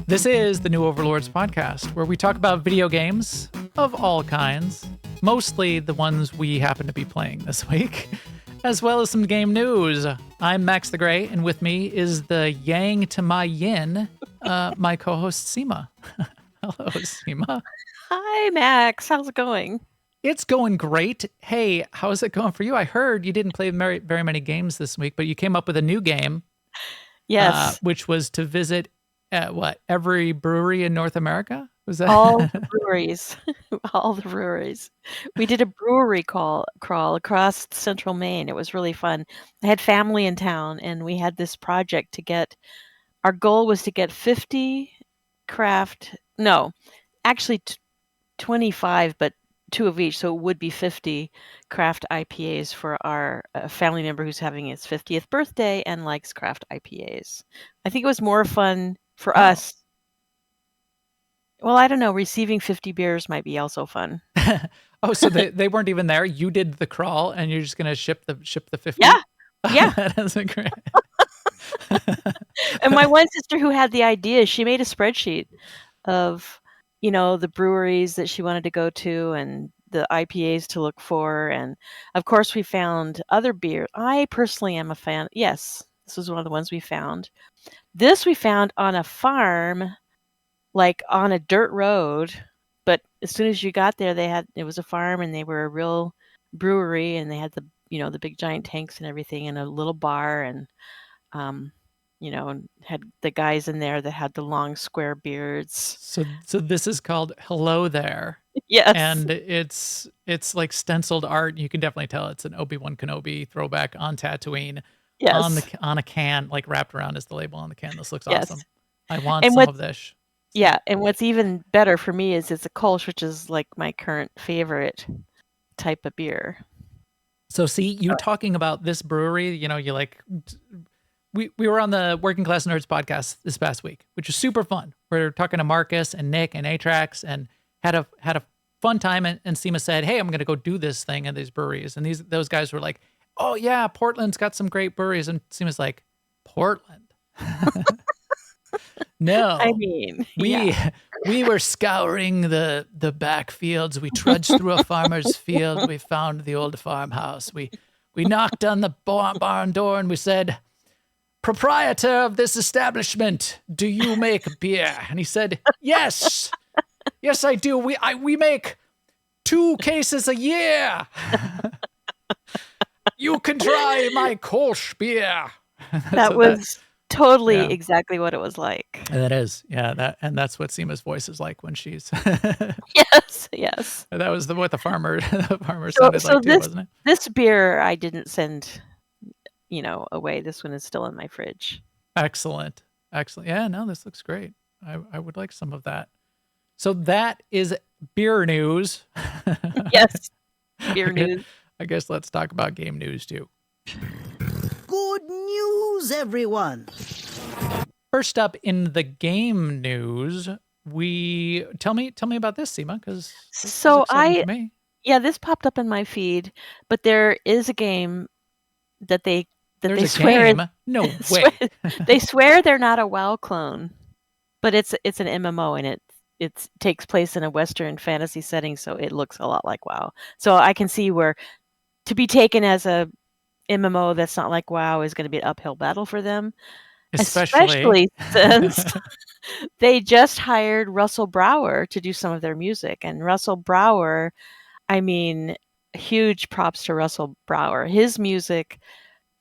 This is the new Overlords Podcast, where we talk about video games of all kinds, mostly the ones we happen to be playing this week, as well as some game news. I'm Max the Gray, and with me is the yang to my yin, my co-host Sema. Hello, Sema. Hi, Max. How's it going? It's going great. Hey, how's it going for you? I heard you didn't play very many games this week, but you came up with a new game. Yes. Which was to visit every brewery in North America? Was that all the breweries? All the breweries. We did a brewery crawl across central Maine. It was really fun. I had family in town, and we had this project to get. Our goal was to get 50 craft. No, actually 25, but 2 of each, so it would be 50 craft IPAs for our family member who's having his 50th birthday and likes craft IPAs. I think it was more fun for us. Well, I don't know. Receiving 50 beers might be also fun. Oh, so they weren't even there. You did the crawl, and you're just gonna ship the 50. Yeah. That is great. And my one sister who had the idea, she made a spreadsheet of, the breweries that she wanted to go to and the IPAs to look for. And of course we found other beer. I personally am a fan. Yes, this was one of the ones we found. This we found on a farm, like on a dirt road. But as soon as you got there, it was a farm, and they were a real brewery, and they had the big giant tanks and everything, and a little bar, and and had the guys in there that had the long square beards. So this is called Hello There. Yes. And it's like stenciled art. You can definitely tell it's an Obi-Wan Kenobi throwback on Tatooine. Yes. On a can, like wrapped around is the label on the can. This looks Yes. awesome. I want some of this. Yeah, and what's even better for me is it's a Kolsch, which is like my current favorite type of beer. So see, you talking about this brewery, you like... We were on the Working Class Nerds podcast this past week, which was super fun. We're talking to Marcus and Nick and Atrax, and had a fun time. And Sema said, "Hey, I'm going to go do this thing at these breweries." And those guys were like, "Oh yeah, Portland's got some great breweries." And Sema's like, "Portland? No, I mean, we were scouring the backfields. We trudged through a farmer's field. We found the old farmhouse. We knocked on the barn door and we said, 'Proprietor of this establishment, do you make beer?' And he said, 'Yes, yes, I do. We make 2 cases a year. You can try my Kolsch beer.'" That was totally exactly what it was like. And that is, that's what Sema's voice is like when she's. Yes. That was what the farmer sounded like too, wasn't it? This beer I didn't send away. This one is still in my fridge. Excellent. Yeah, no, this looks great. I would like some of that. So that is beer news. Yes, beer news. I guess let's talk about game news too. Good news, everyone. First up in the game news, tell me about this, Sema, because this popped up in my feed, but there is a game that they swear game? No way. They swear they're not a WoW clone, but it's an MMO, and it takes place in a Western fantasy setting, so it looks a lot like WoW. So I can see where to be taken as a MMO that's not like WoW is going to be an uphill battle for them, especially since they just hired Russell Brower to do some of their music. And Russell Brower, I mean, huge props to Russell Brower. His music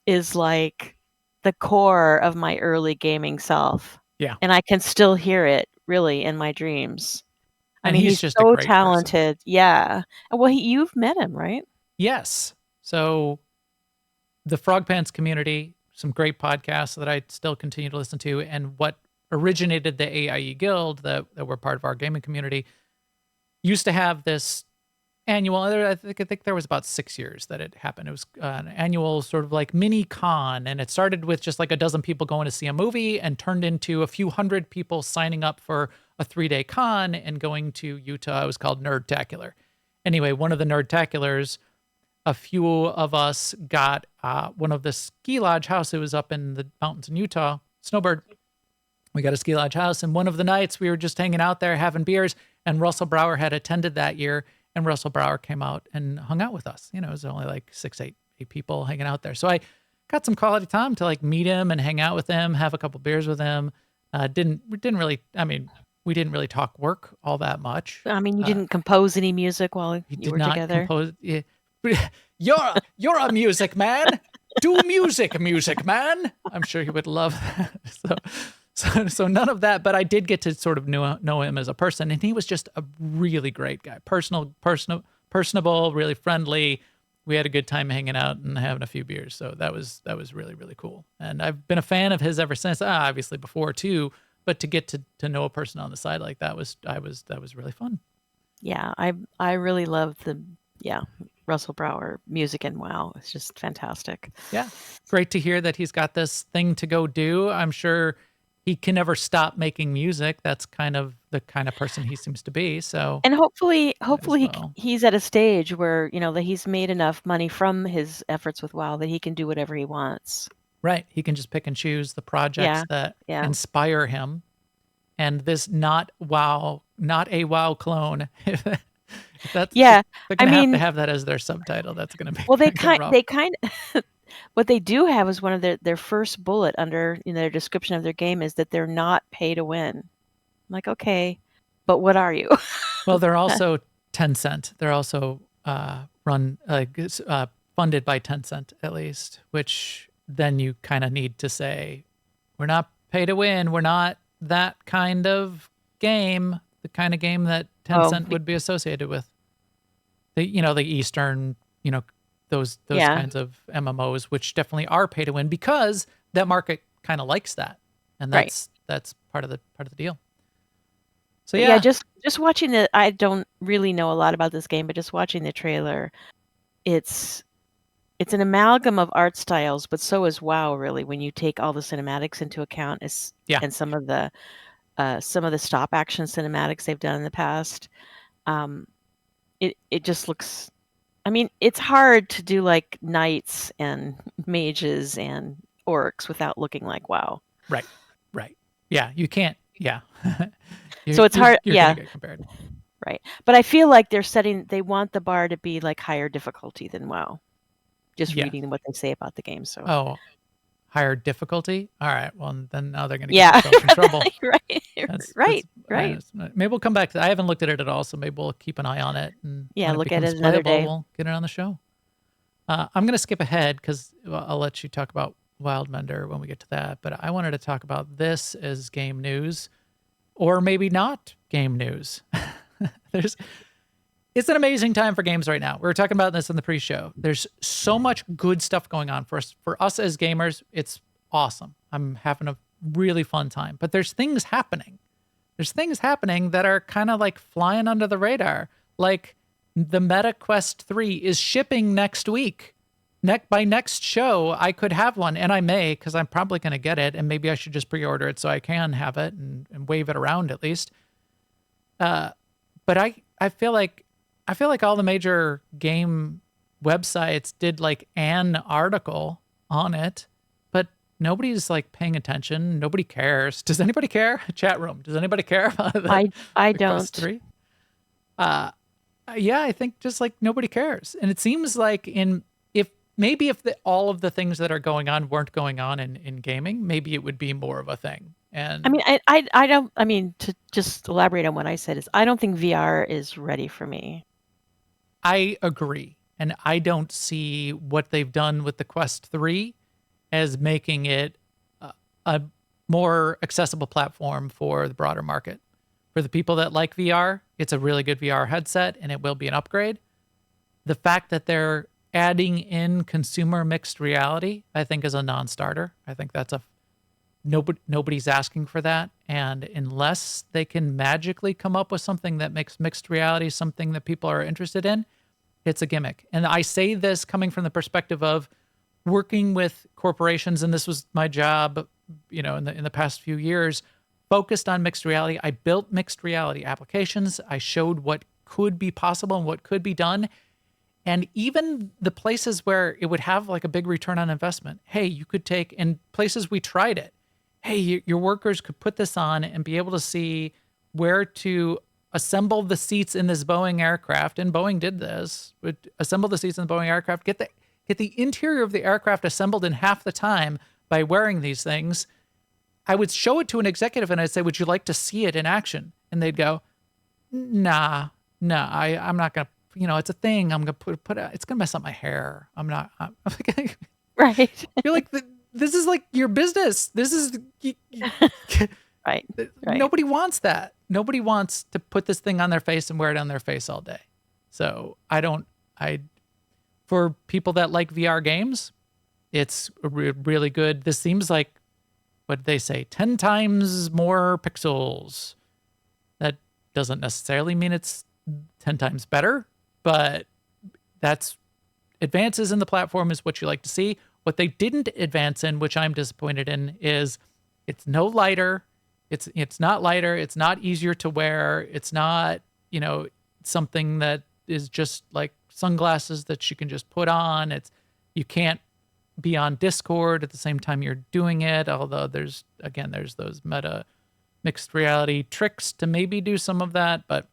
is like the core of my early gaming self. Yeah. And I can still hear it really in my dreams. And he's just so a great talented. person. Yeah. Well, you've met him, right? Yes. So the Frog Pants community, some great podcasts that I still continue to listen to, and what originated the AIE Guild that were part of our gaming community used to have this annual, I think there was about 6 years that it happened. It was an annual sort of like mini con, and it started with just like a dozen people going to see a movie and turned into a few hundred people signing up for a 3-day con and going to Utah. It was called Nerdtacular. Anyway, one of the Nerdtaculars, a few of us got one of the ski lodge house. It was up in the mountains in Utah, Snowbird. We got a ski lodge house, and one of the nights we were just hanging out there having beers, and Russell Brower had attended that year, and Russell Brower came out and hung out with us. You know, it was only like 8 people hanging out there. So I got some quality time to like meet him and hang out with him, have a couple beers with him. We didn't really talk work all that much. I mean, you didn't compose any music while He you did were not together. compose. Yeah. You're a music man. Do music man. I'm sure he would love that. So none of that. But I did get to sort of know him as a person, and he was just a really great guy. Personable, really friendly. We had a good time hanging out and having a few beers. So that was really, really cool. And I've been a fan of his ever since. Obviously before too, but to get to know a person on the side like that was really fun. Yeah, I really love Russell Brower music, and WoW. It's just fantastic. Yeah. Great to hear that he's got this thing to go do. I'm sure he can never stop making music. That's kind of the kind of person he seems to be. So, And hopefully well. he's at a stage where, that he's made enough money from his efforts with WoW that he can do whatever he wants. Right. He can just pick and choose the projects that Yeah. inspire him. And this not a WoW clone. They're Yeah, going to have that as their subtitle. That's going to be well, they rough. kind of what they do have is one of their first bullet under their description of their game is that they're not pay to win. I'm like, okay, but what are you? Well, they're also Tencent. They're also funded by Tencent at least, which then you kind of need to say, we're not pay to win. We're not that kind of game, the kind of game that Tencent would be associated with. The Eastern, those kinds of MMOs, which definitely are pay to win because that market kind of likes that, and that's part of the deal. So yeah, just watching it. I don't really know a lot about this game, but just watching the trailer, it's an amalgam of art styles, but so is WoW really when you take all the cinematics into account, and some of the stop action cinematics they've done in the past. It just looks. I mean, it's hard to do like knights and mages and orcs without looking like WoW. Right. Yeah, you can't. Yeah. So it's hard. You're gonna get compared. Right. But I feel like they want the bar to be like higher difficulty than WoW. Just reading what they say about the game. So. Higher difficulty. All right. Well, then now they're going to get themselves in trouble. Right. Maybe we'll come back to that. I haven't looked at it at all, so maybe we'll keep an eye on it. And look at it another day. We'll get it on the show. I'm going to skip ahead because I'll let you talk about Wildmender when we get to that. But I wanted to talk about this as game news, or maybe not game news. It's an amazing time for games right now. We were talking about this in the pre-show. There's so much good stuff going on for us. For us as gamers, it's awesome. I'm having a really fun time. But there's things happening. There's things happening that are kind of like flying under the radar. Like the Meta Quest 3 is shipping next week. By next show, I could have one, and I may, because I'm probably going to get it, and maybe I should just pre-order it so I can have it and wave it around at least. But I feel like all the major game websites did like an article on it, but nobody's like paying attention. Nobody cares. Does anybody care? Chat room. Does anybody care about that? I don't. 3? Yeah, I think just like nobody cares. And it seems like if all of the things that are going on weren't going on in gaming, maybe it would be more of a thing. And I mean, I don't. I mean, to just elaborate on what I said is, I don't think VR is ready for me. I agree. And I don't see what they've done with the Quest 3 as making it a more accessible platform for the broader market. For the people that like VR, it's a really good VR headset, and it will be an upgrade. The fact that they're adding in consumer mixed reality, I think, is a non-starter. I think that's nobody's asking for that. And unless they can magically come up with something that makes mixed reality something that people are interested in, it's a gimmick. And I say this coming from the perspective of working with corporations, and this was my job, in the past few years, focused on mixed reality. I built mixed reality applications. I showed what could be possible and what could be done. And even the places where it would have like a big return on investment, hey, you could take, in places we tried it, hey, your workers could put this on and be able to see where to assemble the seats in this Boeing aircraft, and Boeing did this, would assemble the seats in the Boeing aircraft, get the interior of the aircraft assembled in half the time by wearing these things. I would show it to an executive and I'd say, would you like to see it in action? And they'd go, nah, I'm not going to, it's a thing. I'm going to put it, it's going to mess up my hair. I'm like, Right. you're like, this is like your business. This is, Right. Nobody wants that. Nobody wants to put this thing on their face and wear it on their face all day. So for people that like VR games, it's really good. This seems like, what did they say? 10 times more pixels. That doesn't necessarily mean it's 10 times better, but that's advances in the platform is what you like to see. What they didn't advance in, which I'm disappointed in, is it's no lighter. It's not lighter. It's not easier to wear. It's not, something that is just like sunglasses that you can just put on. You can't be on Discord at the same time you're doing it. Although there's those meta mixed reality tricks to maybe do some of that, but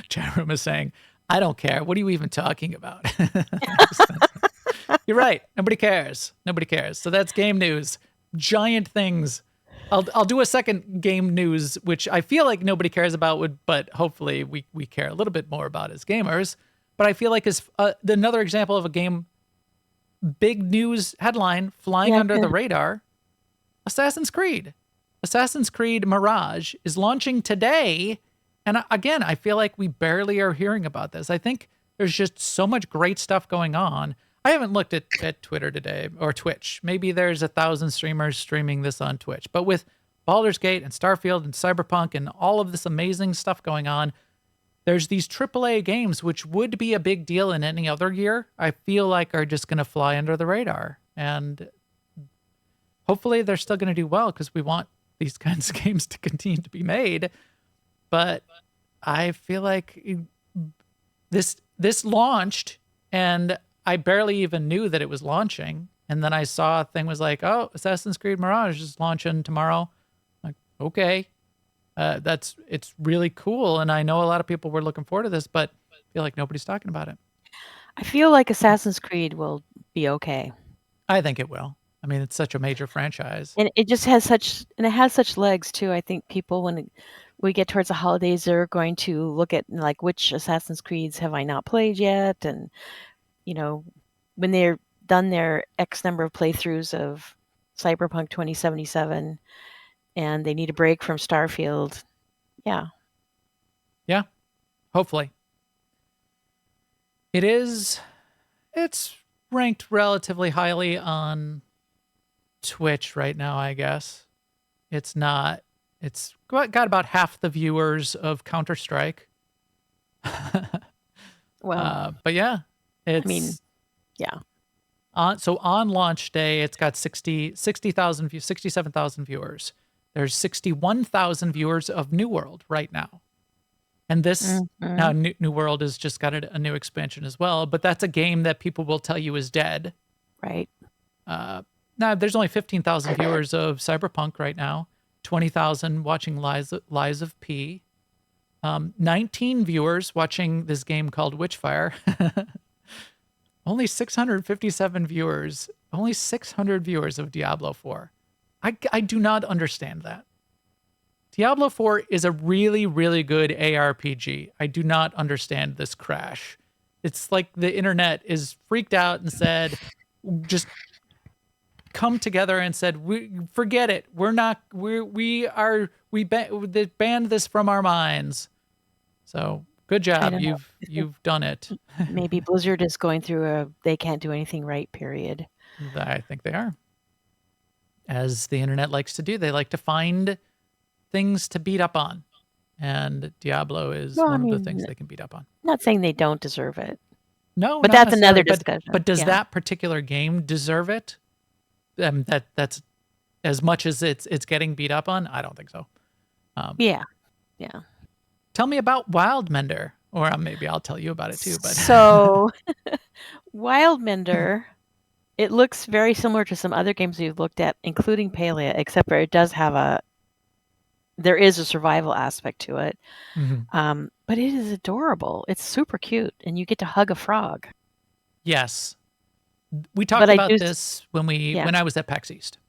chat room is saying, I don't care. What are you even talking about? You're right. Nobody cares. So that's game news. Giant things. I'll do a second game news, which I feel like nobody cares about, but hopefully we care a little bit more about as gamers. But I feel like is another example of a game, big news headline flying under the radar. Assassin's Creed Mirage is launching today. And again, I feel like we barely are hearing about this. I think there's just so much great stuff going on. I haven't looked at Twitter today or Twitch. Maybe there's 1,000 streamers streaming this on Twitch. But with Baldur's Gate and Starfield and Cyberpunk and all of this amazing stuff going on, there's these AAA games, which would be a big deal in any other year, I feel like are just going to fly under the radar. And hopefully they're still going to do well because we want these kinds of games to continue to be made. But I feel like this launched and I barely even knew that it was launching. And then I saw a thing was like, oh, Assassin's Creed Mirage is launching tomorrow. Like, okay. It's really cool. And I know a lot of people were looking forward to this, but I feel like nobody's talking about it. I feel like Assassin's Creed will be okay. I think it will. I mean, it's such a major franchise. And it just has such legs too. I think people, when we get towards the holidays, they're going to look at like which Assassin's Creeds have I not played yet. And, when they're done their X number of playthroughs of Cyberpunk 2077 and they need a break from Starfield. Yeah. Yeah. Hopefully. It's ranked relatively highly on Twitch right now, I guess. It's got about half the viewers of Counter-Strike. Well, but yeah, yeah. On launch day, it's got 67,000 viewers. There's 61,000 viewers of New World right now. And this, now New World has just got a new expansion as well, but that's a game that people will tell you is dead. Right. Now, there's only 15,000 viewers of Cyberpunk right now, 20,000 watching Lies of P, 19 viewers watching this game called Witchfire. Only 657 viewers, only 600 viewers of Diablo 4. I do not understand that. Diablo 4 is a really, really good ARPG. I do not understand this crash. It's like the internet is freaked out and said, just come together and said, forget it. We banned this from our minds. So good job. You've done it. Maybe Blizzard is going through they can't do anything right period. I think they are. As the internet likes to do, they like to find things to beat up on. And Diablo is one of the things they can beat up on. Not saying they don't deserve it. No, but that's another discussion. But does that particular game deserve it? That's as much as it's getting beat up on? I don't think so. Yeah. Tell me about Wildmender, or maybe I'll tell you about it too. But so, Wildmender It looks very similar to some other games we've looked at, including Palia, except for it does have there is a survival aspect to it. But it is adorable. It's super cute, and you get to hug a frog. Yes. We talked But I about do, this when I was at PAX East.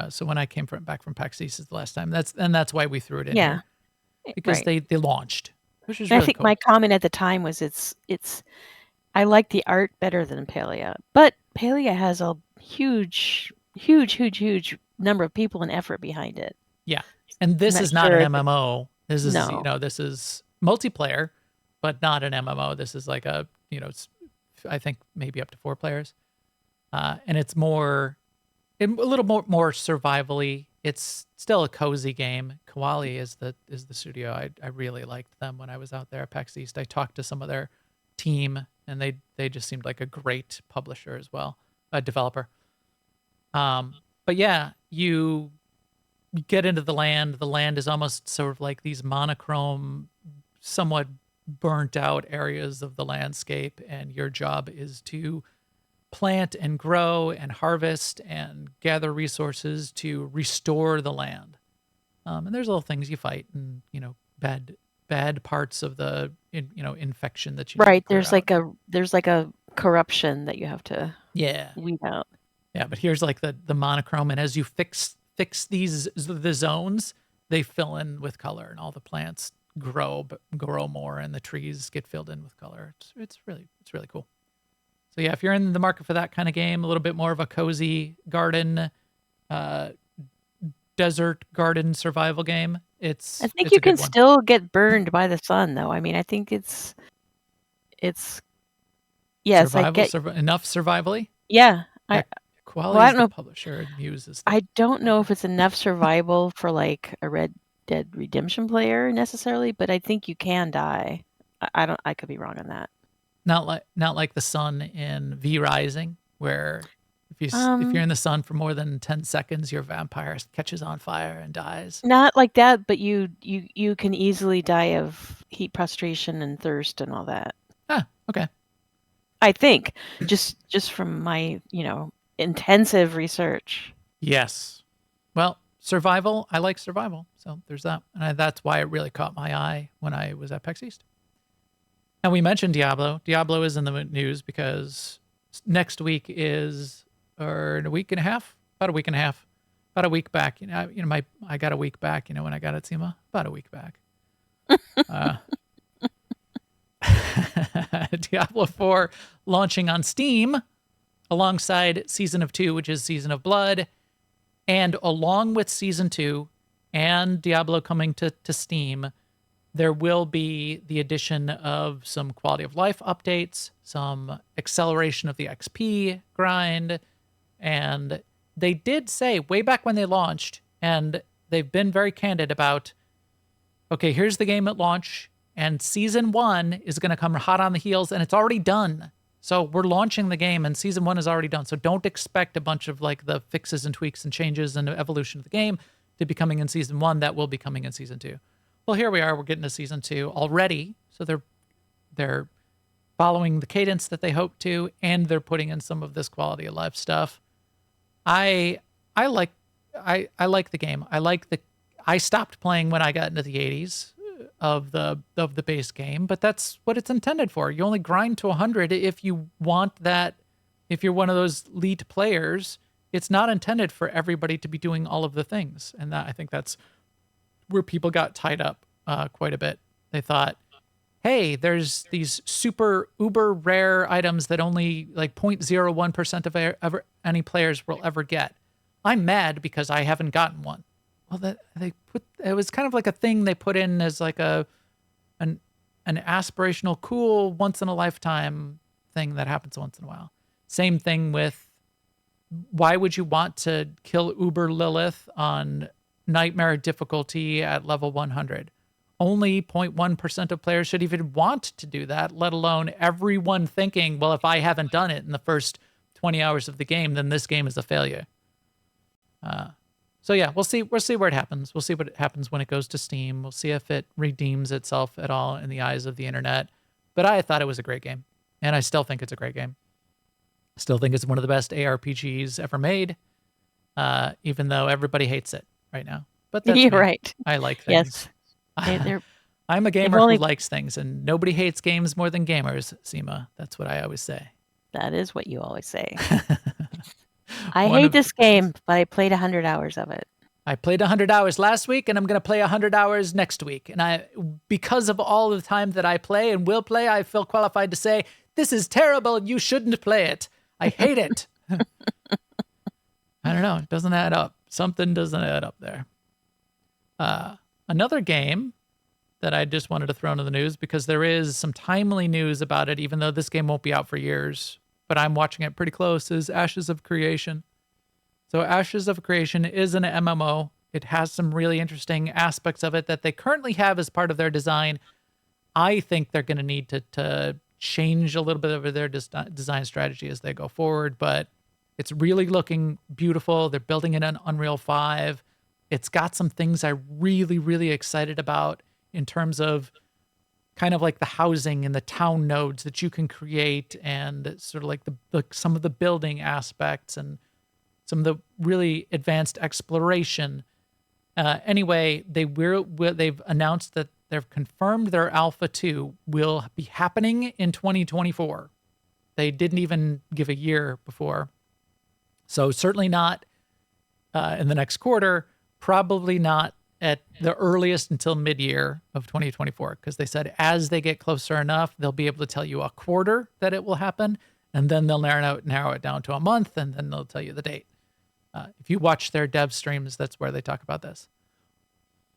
So when I came back from PAX East is the last time. That's why we threw it in here, because right. they launched, which is And I really think cool. my comment at the time was it's I like the art better than Palia, but Palia has a huge number of people and effort behind it. Yeah, and this not is not sure an if it- MMO. This is No. this is multiplayer, but not an MMO. This is like a I think maybe up to 4 players, and it's a little more survivally. It's still a cozy game. Koali is the studio. I really liked them when I was out there at PAX East. I talked to some of their team, and they just seemed like a great publisher as well, a developer. But yeah, you get into the land. The land is almost sort of like these monochrome, somewhat burnt out areas of the landscape, and your job is to plant and grow and harvest and gather resources to restore the land. And there's little things you fight, and bad parts of the infection that you need to Right. clear out. There's like a corruption that you have to Yeah. weed out. Yeah, but here's like the monochrome, and as you fix the zones, they fill in with color, and all the plants grow more, and the trees get filled in with color. It's really cool. So yeah, if you're in the market for that kind of game, a little bit more of a cozy garden, desert garden survival game, I think you a can good one. still get burned by the sun, though. I mean, I think it's yes, I get Enough survivally. yeah. Quality I is don't the know. publisher. And Muse is I don't know if it's enough survival for like a Red Dead Redemption player necessarily, but I think you can die. I don't. I could be wrong on that. not like the sun in V Rising, where if you're in the sun for more than 10 seconds, your vampire catches on fire and dies. Not like that, but you can easily die of heat prostration and thirst and all that. Ah, okay. I think just from my intensive research. Yes. Well, survival. I like survival, so there's that, and that's why it really caught my eye when I was at PAX East. Now, we mentioned Diablo. Diablo is in the news because next week is, or in a week and a half, about a week and a half, about a week back. I got a week back. When I got at Sema, about a week back. Diablo 4 launching on Steam alongside Season of 2, which is Season of Blood, and along with Season 2 and Diablo coming to Steam, there will be the addition of some quality of life updates, some acceleration of the XP grind, and they did say way back when they launched, and they've been very candid about, okay, here's the game at launch, and Season 1 is going to come hot on the heels, and it's already done. So we're launching the game, and Season 1 is already done. So don't expect a bunch of like the fixes and tweaks and changes and evolution of the game to be coming in Season 1. That will be coming in Season 2. Well, here we are. We're getting to Season 2 already. So they're following the cadence that they hope to, and they're putting in some of this quality of life stuff. I like the game. I stopped playing when I got into the 80s of the base game, but that's what it's intended for. You only grind to 100 if you want that. If you're one of those elite players, it's not intended for everybody to be doing all of the things, and I think that's where people got tied up quite a bit. They thought, hey, there's these super uber rare items that only like 0.01% of any players will ever get. I'm mad because I haven't gotten one. Well, it was kind of like a thing they put in as like an aspirational, cool, once in a lifetime thing that happens once in a while. Same thing with, why would you want to kill Uber Lilith on nightmare difficulty at level 100? Only 0.1% of players should even want to do that, let alone everyone thinking, well, if I haven't done it in the first 20 hours of the game, then this game is a failure. So yeah, we'll see where it happens. We'll see what happens when it goes to Steam. We'll see if it redeems itself at all in the eyes of the internet. But I thought it was a great game, and I still think it's a great game. Still think it's one of the best ARPGs ever made, even though everybody hates it right now. But that's You're me. right. I like Yes. things. They're I'm a they've gamer who only likes things, and nobody hates games more than gamers, Sema. That's what I always say. that is what you always say. I One hate of this game, but I played 100 hours of it. I played 100 hours last week, and I'm going to play 100 hours next week. And because of all the time that I play and will play, I feel qualified to say, this is terrible. You shouldn't play it. I hate it. I don't know. It doesn't add up. Something doesn't add up there. Another game that I just wanted to throw into the news, because there is some timely news about it, even though this game won't be out for years, but I'm watching it pretty close, is Ashes of Creation. So Ashes of Creation is an MMO. It has some really interesting aspects of it that they currently have as part of their design. I think they're going to need to change a little bit of their design strategy as they go forward, but it's really looking beautiful. They're building it on Unreal 5. It's got some things I really, really excited about in terms of kind of like the housing and the town nodes that you can create, and sort of like some of the building aspects and some of the really advanced exploration. Anyway, they've announced that they've confirmed their Alpha 2 will be happening in 2024. They didn't even give a year before. So certainly not in the next quarter, probably not at the earliest until mid-year of 2024, because they said as they get closer enough, they'll be able to tell you a quarter that it will happen, and then they'll narrow it down to a month, and then they'll tell you the date. If you watch their dev streams, that's where they talk about this.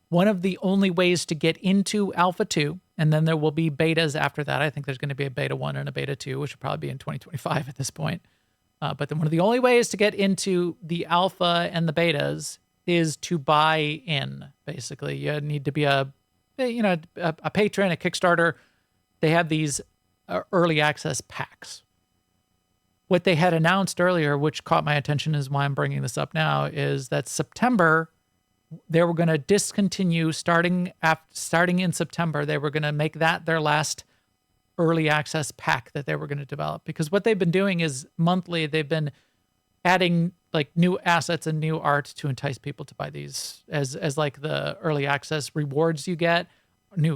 One of the only ways to get into Alpha 2, and then there will be betas after that. I think there's going to be a beta 1 and a beta 2, which will probably be in 2025 at this point. But then one of the only ways to get into the alpha and the betas is to buy in. Basically, you need to be a patron, a Kickstarter. They have these early access packs. What they had announced earlier, which caught my attention, is why I'm bringing this up now, is that September, they were going to discontinue starting in September. They were going to make that their last early access pack that they were going to develop, because what they've been doing is monthly, they've been adding like new assets and new art to entice people to buy these as like the early access rewards you get.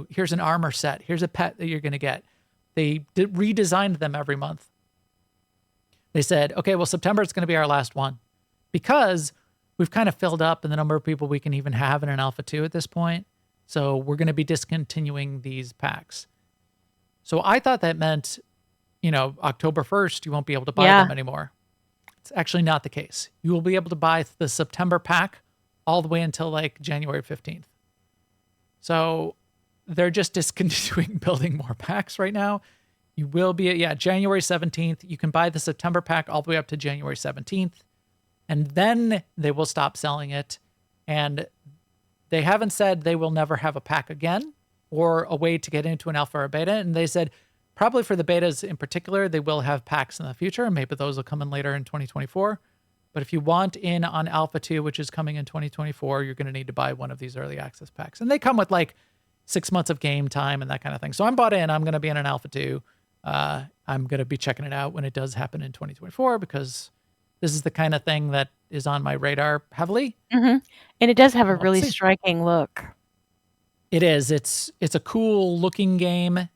Here's an armor set. Here's a pet that you're going to get. They redesigned them every month. They said, okay, well, September is going to be our last one, because we've kind of filled up in the number of people we can even have in an Alpha 2 at this point. So we're going to be discontinuing these packs. So I thought that meant, October 1st, you won't be able to buy them anymore. It's actually not the case. You will be able to buy the September pack all the way until like January 15th. So they're just discontinuing building more packs right now. You will be January 17th. You can buy the September pack all the way up to January 17th. And then they will stop selling it. And they haven't said they will never have a pack again or a way to get into an alpha or a beta. And they said probably for the betas in particular, they will have packs in the future. And maybe those will come in later in 2024. But if you want in on Alpha 2, which is coming in 2024, you're going to need to buy one of these early access packs. And they come with like 6 months of game time and that kind of thing. So I'm bought in. I'm going to be in an Alpha 2. I'm going to be checking it out when it does happen in 2024, because this is the kind of thing that is on my radar heavily. Mm-hmm. And it does have a really striking look. It is. It's a cool looking game.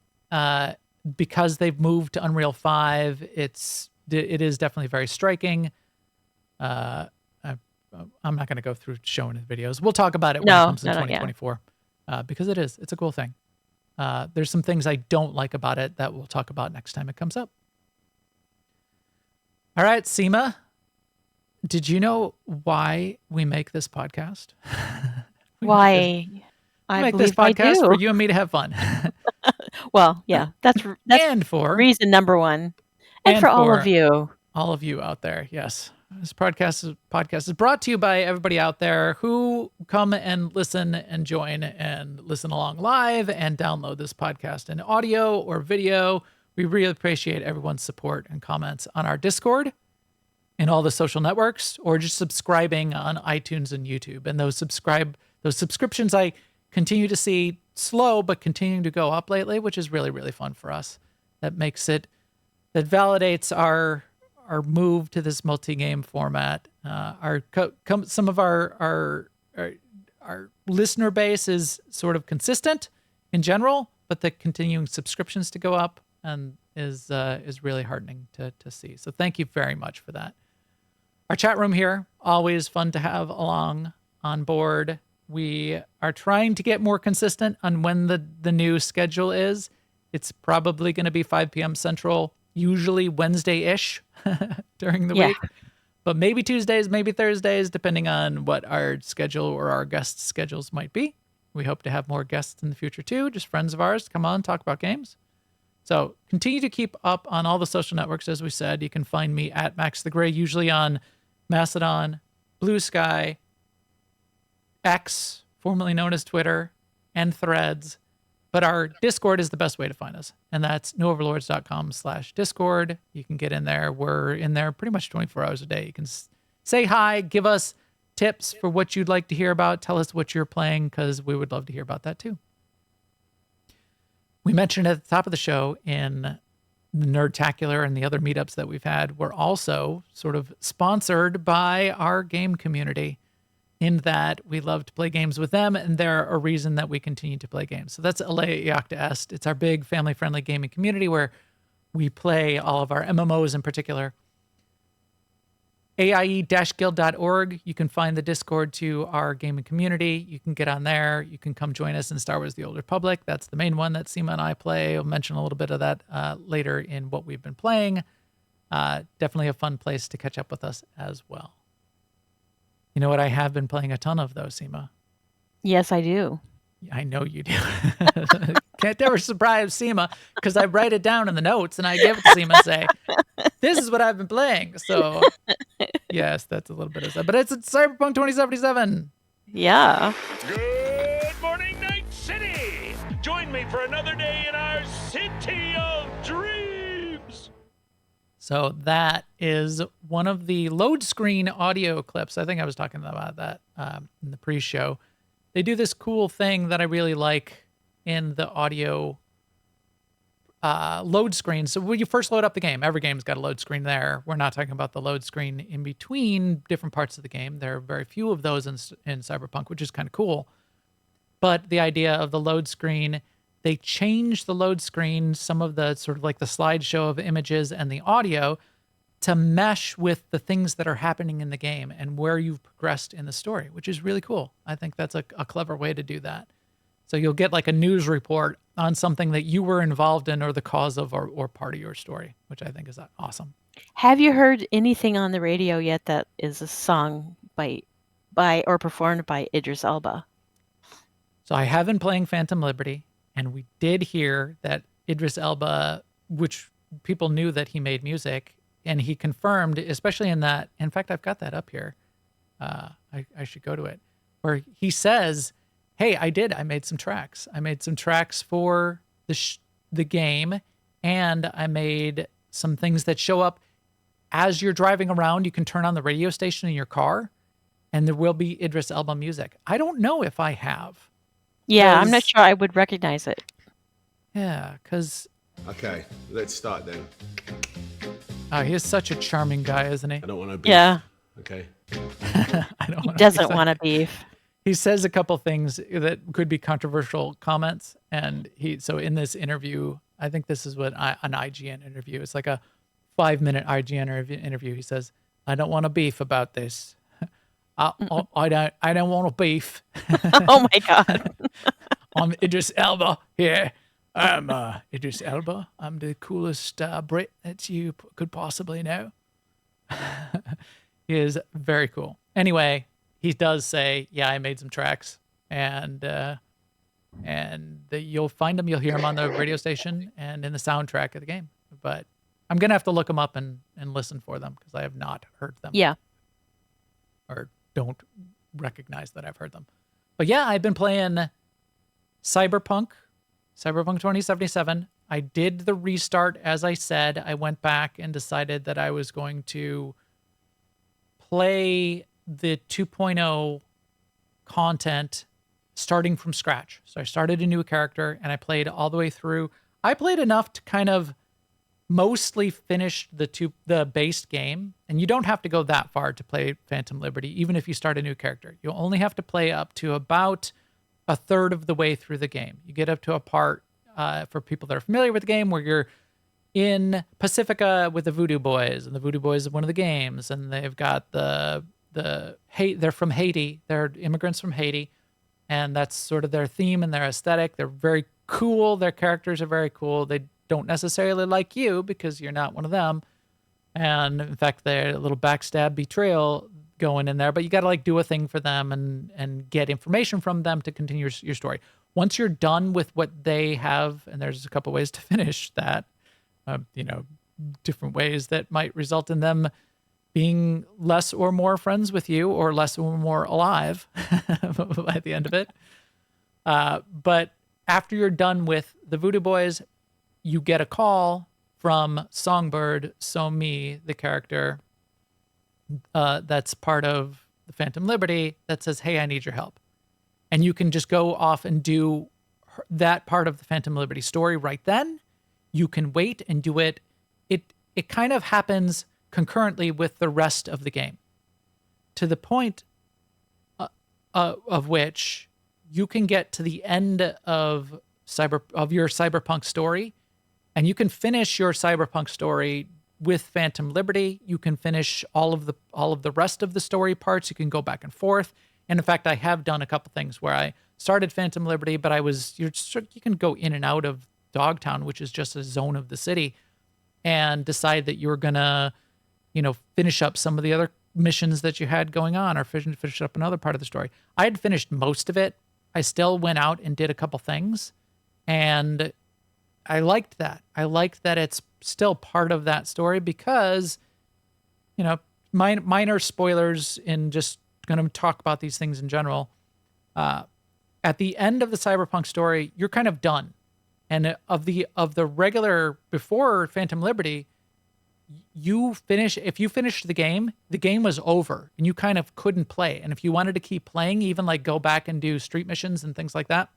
Because they've moved to Unreal 5, it is definitely very striking. I'm not going to go through showing the videos. We'll talk about it when it comes in 2024, because it's a cool thing. There's some things I don't like about it that we'll talk about next time it comes up. All right, Sema, did you know why we make this podcast? Why? I make this podcast for you and me to have fun. Well, yeah, that's and for reason number one. And for all of you. All of you out there, yes. This podcast is brought to you by everybody out there who come and listen and join and listen along live and download this podcast in audio or video. We really appreciate everyone's support and comments on our Discord and all the social networks, or just subscribing on iTunes and YouTube. And those subscriptions I continue to see slow, but continuing to go up lately, which is really, really fun for us. That validates our move to this multi-game format. Some of our listener base is sort of consistent in general, but the continuing subscriptions to go up and is really heartening to see. So thank you very much for that. Our chat room here, always fun to have along on board. We are trying to get more consistent on when the new schedule is. It's probably going to be 5 p.m. Central, usually Wednesday-ish during the week. But maybe Tuesdays, maybe Thursdays, depending on what our schedule or our guest schedules might be. We hope to have more guests in the future too, just friends of ours to come on, talk about games. So continue to keep up on all the social networks, as we said. You can find me at Max the Gray, usually on Mastodon, Blue Sky, X, formerly known as Twitter, and Threads. But our Discord is the best way to find us, and that's newoverlords.com/Discord. You can get in there. We're in there pretty much 24 hours a day. You can say hi, give us tips for what you'd like to hear about, tell us what you're playing, because we would love to hear about that too. We mentioned at the top of the show in the Nerdtacular and the other meetups that we've had, we're also sort of sponsored by our game community, in that we love to play games with them, and they're a reason that we continue to play games. So that's Alea Iacta Est. It's our big family-friendly gaming community where we play all of our MMOs in particular. AIE-guild.org. You can find the Discord to our gaming community. You can get on there. You can come join us in Star Wars The Old Republic. That's the main one that Sema and I play. I'll mention a little bit of that later in what we've been playing. Definitely a fun place to catch up with us as well. You know what I have been playing a ton of, though, Sema? Yes, I do. I know you do. Can't ever surprise Sema, because I write it down in the notes and I give it to Sema and say, this is what I've been playing. So, yes, that's a little bit of that. But it's Cyberpunk 2077. Yeah. Good morning, Night City! Join me for another day in our city of dreams! So that is one of the load screen audio clips. I think I was talking about that in the pre-show. They do this cool thing that I really like in the audio load screen. So when you first load up the game, every game's got a load screen there. We're not talking about the load screen in between different parts of the game. There are very few of those in Cyberpunk, which is kind of cool. But the idea of the load screen, they change the load screen, some of the sort of like the slideshow of images and the audio, to mesh with the things that are happening in the game and where you've progressed in the story, which is really cool. I think that's a clever way to do that. So you'll get like a news report on something that you were involved in or the cause of or part of your story, which I think is awesome. Have you heard anything on the radio yet that is a song by or performed by Idris Elba? So I have been playing Phantom Liberty, and we did hear that Idris Elba, which people knew that he made music, and he confirmed, especially in that, in fact, I've got that up here. I should go to it, where he says, hey, I made some tracks. I made some tracks for the game, and I made some things that show up as you're driving around. You can turn on the radio station in your car, and there will be Idris Elba music. I don't know if I have. Yeah, I'm not sure I would recognize it. Yeah, because... Okay, let's start then. He is such a charming guy, isn't he? I don't want to be... Yeah. Okay. He doesn't want to beef. He says a couple things that could be controversial comments, and so in this interview, I think this is what an IGN interview. It's like a 5-minute IGN interview. He says, "I don't want to beef about this. I don't want to beef." Oh my God. I'm Idris Elba here. I'm Idris Elba. I'm the coolest Brit that you could possibly know. He is very cool. Anyway, he does say, yeah, I made some tracks, and you'll find them. You'll hear them on the radio station and in the soundtrack of the game. But I'm going to have to look them up and listen for them, because I have not heard them. Yeah. Or don't recognize that I've heard them. But yeah, I've been playing Cyberpunk 2077. I did the restart, as I said. I went back and decided that I was going to play the 2.0 content starting from scratch. So I started a new character and I played all the way through. I played enough to kind of mostly finished the base game, and you don't have to go that far to play Phantom Liberty, even if you start a new character. You'll only have to play up to about a third of the way through the game. You get up to a part, for people that are familiar with the game, where you're in Pacifica with the Voodoo Boys, and the Voodoo Boys is one of the games, and they've got they're from Haiti. They're immigrants from Haiti, and that's sort of their theme and their aesthetic. They're very cool. Their characters are very cool. They don't necessarily like you because you're not one of them. And in fact, they're a little backstab betrayal going in there, but you got to like do a thing for them and get information from them to continue your story. Once you're done with what they have, and there's a couple ways to finish that, different ways that might result in them being less or more friends with you or less or more alive by the end of it. But after you're done with the Voodoo Boys, you get a call from Songbird, So Me, the character that's part of the Phantom Liberty, that says, hey, I need your help. And you can just go off and do that part of the Phantom Liberty story right then. You can wait and do it. It kind of happens concurrently with the rest of the game, to the point of which you can get to the end of your Cyberpunk story, and you can finish your Cyberpunk story with Phantom Liberty. You can finish all of the rest of the story parts. You can go back and forth. And in fact, I have done a couple things where I started Phantom Liberty, but you can go in and out of Dogtown, which is just a zone of the city, and decide that you're gonna, finish up some of the other missions that you had going on, or finish up another part of the story. I had finished most of it. I still went out and did a couple things, and I liked that. I liked that it's still part of that story because, minor spoilers in just going to talk about these things in general. At the end of the Cyberpunk story, you're kind of done. And of the regular before Phantom Liberty, if you finished the game was over and you kind of couldn't play. And if you wanted to keep playing, even like go back and do street missions and things like that,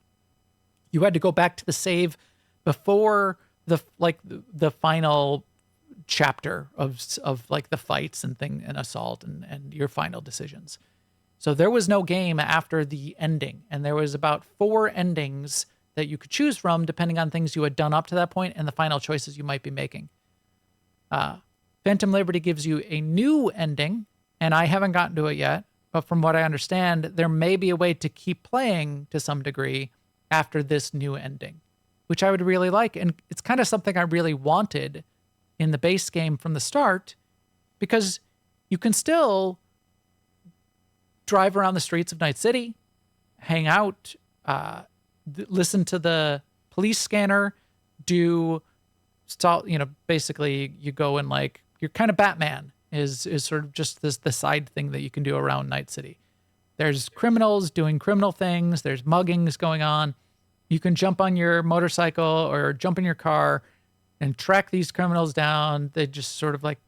you had to go back to the save before the final chapter of like the fights and assault and your final decisions. So there was no game after the ending, and there was about 4 endings that you could choose from depending on things you had done up to that point and the final choices you might be making. Phantom Liberty gives you a new ending, and I haven't gotten to it yet, but from what I understand, there may be a way to keep playing to some degree after this new ending, which I would really like. And it's kind of something I really wanted in the base game from the start, because you can still drive around the streets of Night City, hang out, listen to the police scanner, basically you go and like, you're kind of Batman is sort of just the side thing that you can do around Night City. There's criminals doing criminal things. There's muggings going on. You can jump on your motorcycle or jump in your car and track these criminals down. They just sort of like,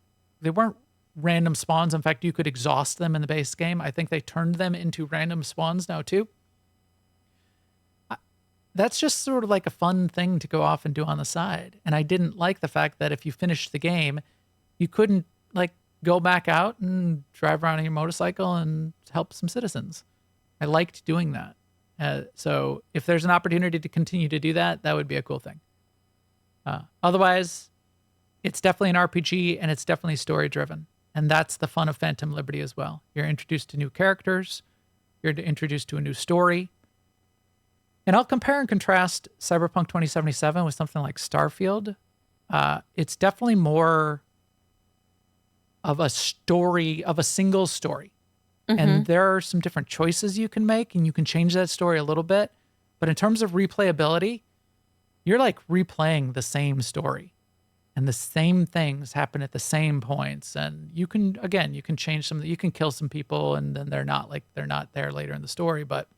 they weren't random spawns. In fact, you could exhaust them in the base game. I think they turned them into random spawns now too. That's just sort of like a fun thing to go off and do on the side. And I didn't like the fact that if you finished the game, you couldn't like go back out and drive around on your motorcycle and help some citizens. I liked doing that. So if there's an opportunity to continue to do that, that would be a cool thing. Otherwise, it's definitely an RPG, and it's definitely story driven. And that's the fun of Phantom Liberty as well. You're introduced to new characters. You're introduced to a new story. And I'll compare and contrast Cyberpunk 2077 with something like Starfield. It's definitely more of a story, of a single story. Mm-hmm. And there are some different choices you can make, and you can change that story a little bit. But in terms of replayability, you're like replaying the same story. And the same things happen at the same points. And you can change some, you can kill some people, and then they're not there later in the story. But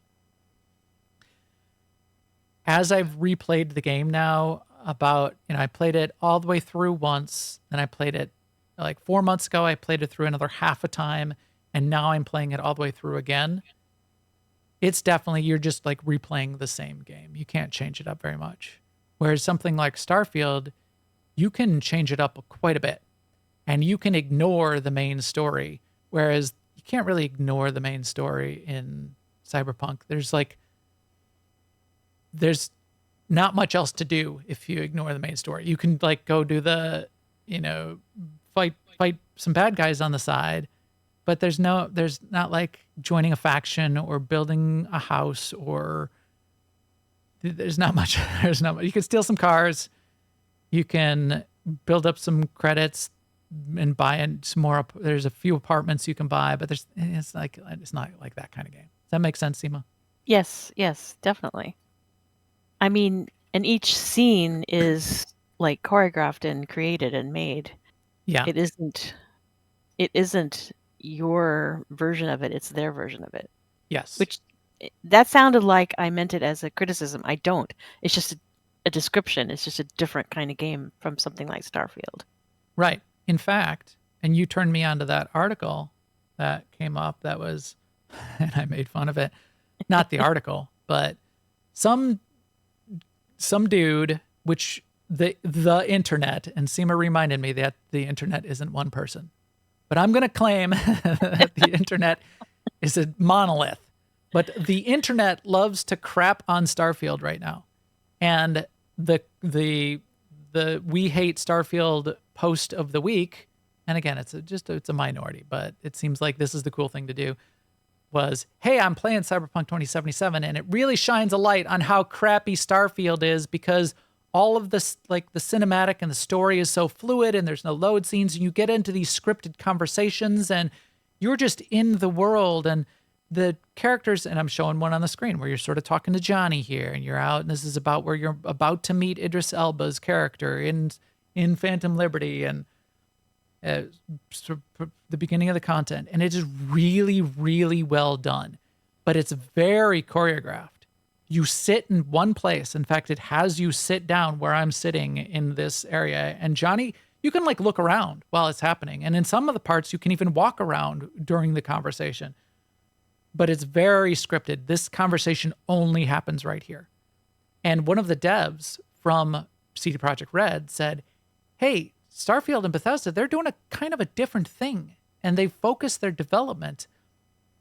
as I've replayed the game now, I played it all the way through once, then I played it like 4 months ago, I played it through another half a time, and now I'm playing it all the way through again. It's definitely, you're just like replaying the same game. You can't change it up very much. Whereas something like Starfield, you can change it up quite a bit, and you can ignore the main story, whereas you can't really ignore the main story in Cyberpunk. There's not much else to do if you ignore the main story. You can like go do the, fight some bad guys on the side, but there's not like joining a faction or building a house, or there's not much. There's not much. You can steal some cars, you can build up some credits and buy in some more. There's a few apartments you can buy, but it's not like that kind of game. Does that make sense, Sema? Yes, definitely. I mean, and each scene is like choreographed and created and made. Yeah. It isn't your version of it, it's their version of it. Yes. Which that sounded like I meant it as a criticism. I don't. It's just a description. It's just a different kind of game from something like Starfield. Right. In fact, and you turned me onto that article that came up that was, and I made fun of it. Not the article, but some dude, which the internet, and Sema reminded me that the internet isn't one person. But I'm going to claim that the internet is a monolith. But the internet loves to crap on Starfield right now. And the We Hate Starfield post of the week, and again, it's a minority, but it seems like this is the cool thing to do, was, hey, I'm playing Cyberpunk 2077, and it really shines a light on how crappy Starfield is, because all of this, like the cinematic and the story is so fluid, and there's no load scenes, and you get into these scripted conversations, and you're just in the world, and the characters, and I'm showing one on the screen where you're sort of talking to Johnny here, and you're out, and this is about where you're about to meet Idris Elba's character in Phantom Liberty, and the beginning of the content, and it is really, really well done, but it's very choreographed. You sit in one place. In fact, it has you sit down where I'm sitting in this area, and Johnny, you can like look around while it's happening, and in some of the parts you can even walk around during the conversation, but it's very scripted. This conversation only happens right here. And one of the devs from CD Projekt Red said, hey, Starfield and Bethesda, they're doing a kind of a different thing, and they focus their development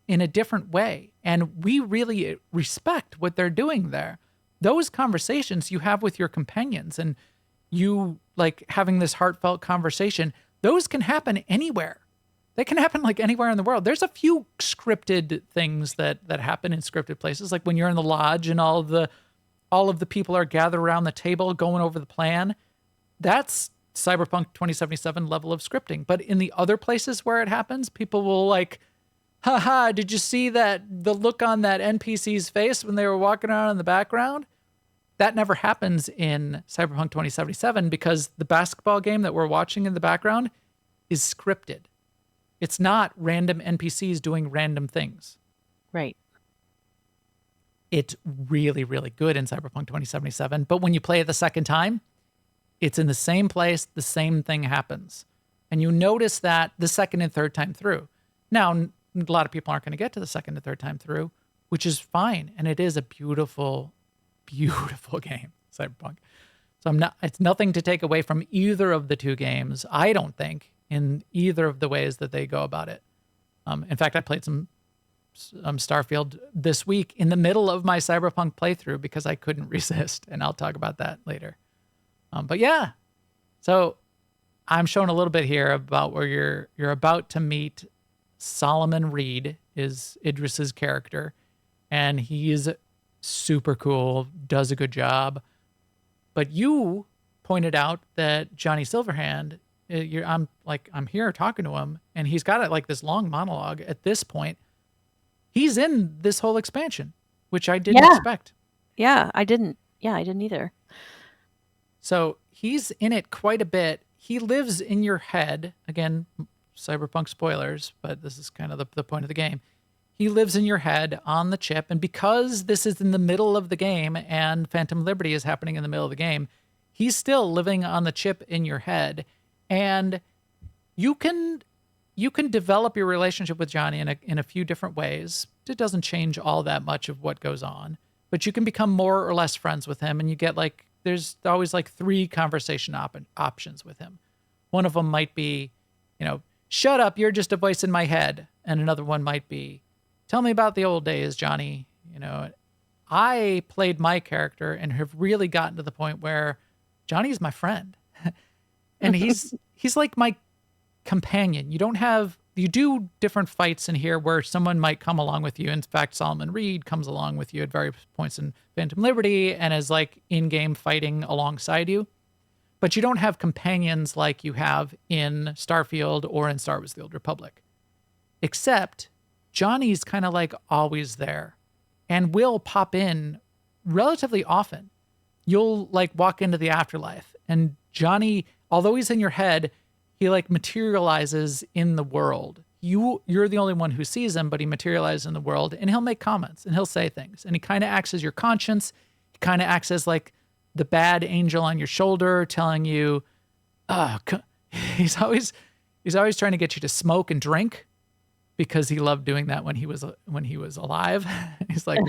in a different way. And we really respect what they're doing there. Those conversations you have with your companions, and you like having this heartfelt conversation, those can happen anywhere. They can happen like anywhere in the world. There's a few scripted things that happen in scripted places, like when you're in the lodge and all of the people are gathered around the table going over the plan. That's Cyberpunk 2077 level of scripting. But in the other places where it happens, people will like, haha, did you see the look on that NPC's face when they were walking around in the background? That never happens in Cyberpunk 2077 because the basketball game that we're watching in the background is scripted. It's not random NPCs doing random things. Right. It's really, really good in Cyberpunk 2077. But when you play it the second time, it's in the same place, the same thing happens. And you notice that the second and third time through. Now, a lot of people aren't going to get to the second and third time through, which is fine. And it is a beautiful, beautiful game, Cyberpunk. So it's nothing to take away from either of the two games, I don't think, in either of the ways that they go about it. In fact, I played some Starfield this week in the middle of my Cyberpunk playthrough because I couldn't resist, and I'll talk about that later. But yeah, so I'm showing a little bit here about where you're about to meet Solomon Reed, is Idris's character, and he is super cool, does a good job. But you pointed out that Johnny Silverhand, I'm here talking to him, and he's got like this long monologue. At this point, he's in this whole expansion, which I didn't expect. Yeah, I didn't. Yeah, I didn't either. So he's in it quite a bit. He lives in your head. Again, Cyberpunk spoilers, but this is kind of the point of the game. He lives in your head on the chip, and because this is in the middle of the game and Phantom Liberty is happening in the middle of the game, he's still living on the chip in your head. And you can develop your relationship with Johnny in a few different ways. It doesn't change all that much of what goes on, but you can become more or less friends with him, and you get like there's always like three conversation options with him. One of them might be, shut up, you're just a voice in my head. And another one might be, tell me about the old days, Johnny. I played my character and have really gotten to the point where Johnny's my friend. And he's like my companion. You do different fights in here where someone might come along with you. In fact, Solomon Reed comes along with you at various points in Phantom Liberty and is like in-game fighting alongside you. But you don't have companions like you have in Starfield or in Star Wars: The Old Republic. Except Johnny's kind of like always there and will pop in relatively often. You'll like walk into the afterlife and Johnny, although he's in your head, he like materializes in the world. You're the only one who sees him, but he materializes in the world and he'll make comments and he'll say things. And he kind of acts as your conscience. He kind of acts as like the bad angel on your shoulder telling you, he's always trying to get you to smoke and drink because he loved doing that when he was alive. He's like,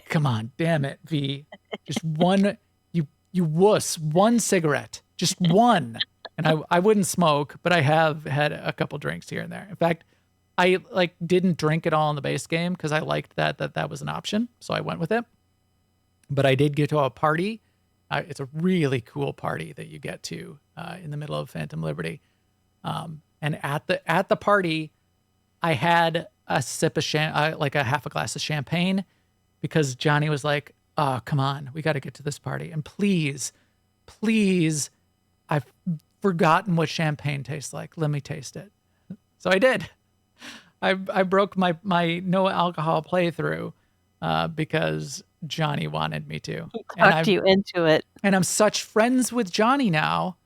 come on, damn it, V, just one, you wuss, one cigarette, just one. And I wouldn't smoke, but I have had a couple drinks here and there. In fact, I like didn't drink at all in the base game because I liked that was an option, so I went with it. But I did get to a party. It's a really cool party that you get to in the middle of Phantom Liberty. And at the party, I had a sip of like a half a glass of champagne because Johnny was like, "Oh, come on, we got to get to this party, and please, I've forgotten what champagne tastes like. Let me taste it." So I did. I broke my no alcohol playthrough because Johnny wanted me to. He talked you into it. And I'm such friends with Johnny now,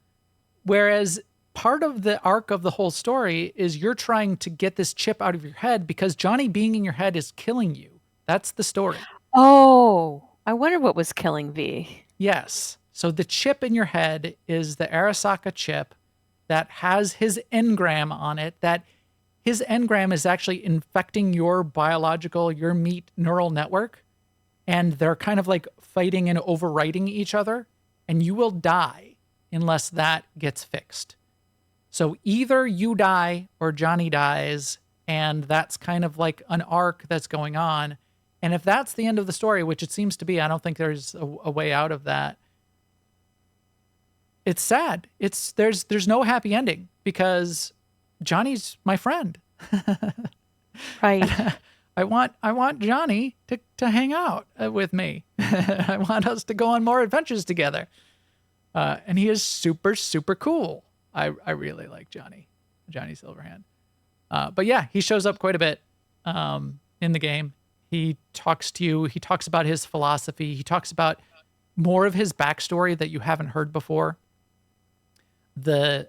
whereas part of the arc of the whole story is you're trying to get this chip out of your head because Johnny being in your head is killing you. That's the story. Oh, I wonder what was killing V. Yes. So the chip in your head is the Arasaka chip that has his engram on it, that his engram is actually infecting your meat neural network. And they're kind of like fighting and overwriting each other. And you will die unless that gets fixed. So either you die or Johnny dies. And that's kind of like an arc that's going on. And if that's the end of the story, which it seems to be, I don't think there's a way out of that. It's sad. There's no happy ending because Johnny's my friend. Right. I want Johnny to hang out with me. I want us to go on more adventures together. And he is super, super cool. I really like Johnny Silverhand. But yeah, he shows up quite a bit in the game. He talks to you. He talks about his philosophy. He talks about more of his backstory that you haven't heard before. The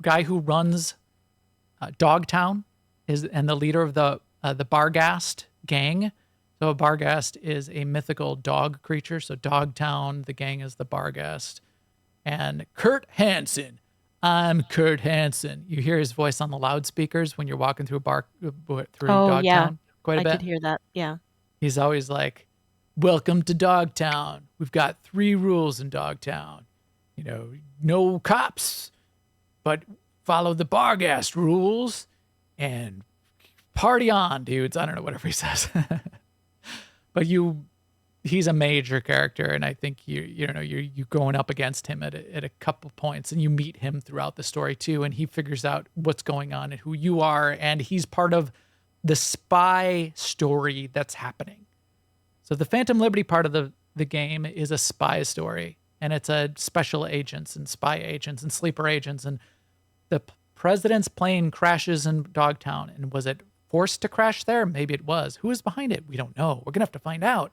guy who runs Dogtown and the leader of the Barghast gang. So a Barghast is a mythical dog creature. So Dogtown, the gang is the Barghast. And Kurt Hansen. I'm Kurt Hansen. You hear his voice on the loudspeakers when you're walking through Dogtown. Yeah. Quite a bit. I could hear that. Yeah. He's always like, "Welcome to Dogtown. We've got 3 rules in Dogtown. No cops, but follow the Barghast rules and party on, dudes." I don't know, whatever he says. But he's a major character, and I think you're going up against him at a couple points, and you meet him throughout the story too, and he figures out what's going on and who you are, and he's part of the spy story that's happening. So the Phantom Liberty part of the game is a spy story, and it's a special agents and spy agents and sleeper agents, and the president's plane crashes in Dogtown. And was it forced to crash there? Maybe it was. Who is behind it? We don't know. We're gonna have to find out.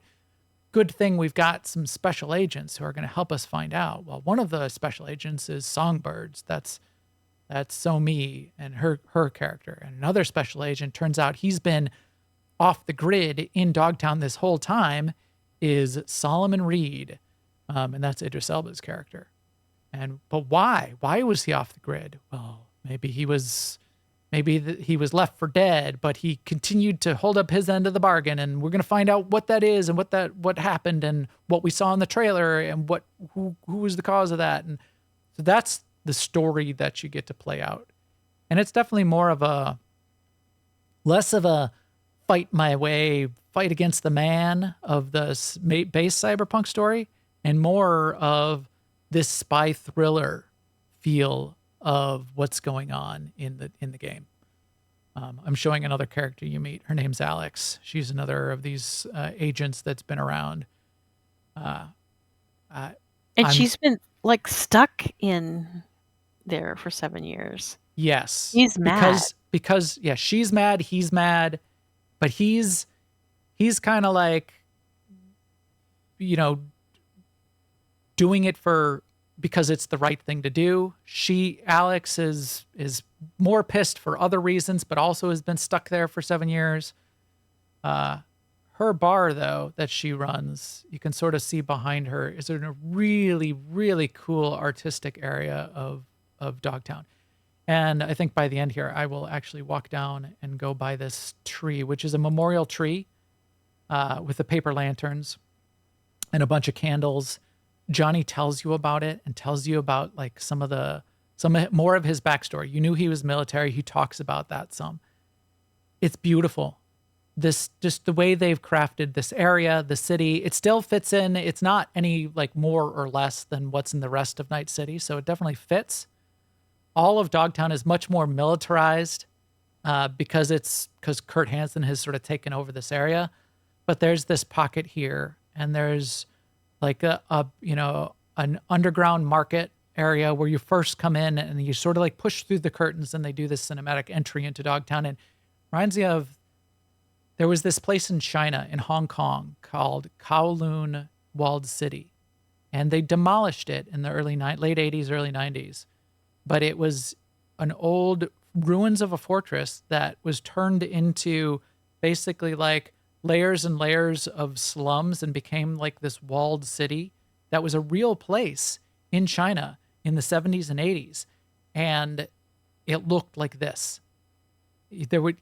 Good thing we've got some special agents who are going to help us find out. Well, one of the special agents is Songbirds. That's Somi and her character. And another special agent, turns out he's been off the grid in Dogtown this whole time, is Solomon Reed. And that's Idris Elba's character. But why? Why was he off the grid? Well, maybe he was maybe he was left for dead, but he continued to hold up his end of the bargain, and we're going to find out what that is and what happened and what we saw in the trailer and who was the cause of that. And so that's the story that you get to play out. And it's definitely less of a fight my way, fight against the man of the base Cyberpunk story, and more of this spy thriller feel of what's going on in the game. I'm showing another character you meet. Her name's Alex. She's another of these agents that's been around. And she's been like stuck in there for 7 years. Yes. He's mad. Because yeah, she's mad, he's mad, but he's kind of like, doing it because it's the right thing to do. Alex is more pissed for other reasons, but also has been stuck there for 7 years. Her bar, though, that she runs, you can sort of see behind her, is in a really, really cool artistic area of Dogtown. And I think by the end here, I will actually walk down and go by this tree, which is a memorial tree with the paper lanterns and a bunch of candles. Johnny tells you about it and tells you about like some more of his backstory. You knew he was military. He talks about that some. It's beautiful. Just the way they've crafted this area, the city, it still fits in. It's not any like more or less than what's in the rest of Night City. So it definitely fits. All of Dogtown is much more militarized because Kurt Hansen has sort of taken over this area. But there's this pocket here, and there's like an underground market area where you first come in and you sort of like push through the curtains and they do this cinematic entry into Dogtown. And reminds me of, there was this place in China, in Hong Kong, called Kowloon Walled City. And they demolished it in the late 80s, early 90s. But it was an old ruins of a fortress that was turned into basically like layers and layers of slums and became like this walled city that was a real place in China in the 70s and 80s. And it looked like this. There would,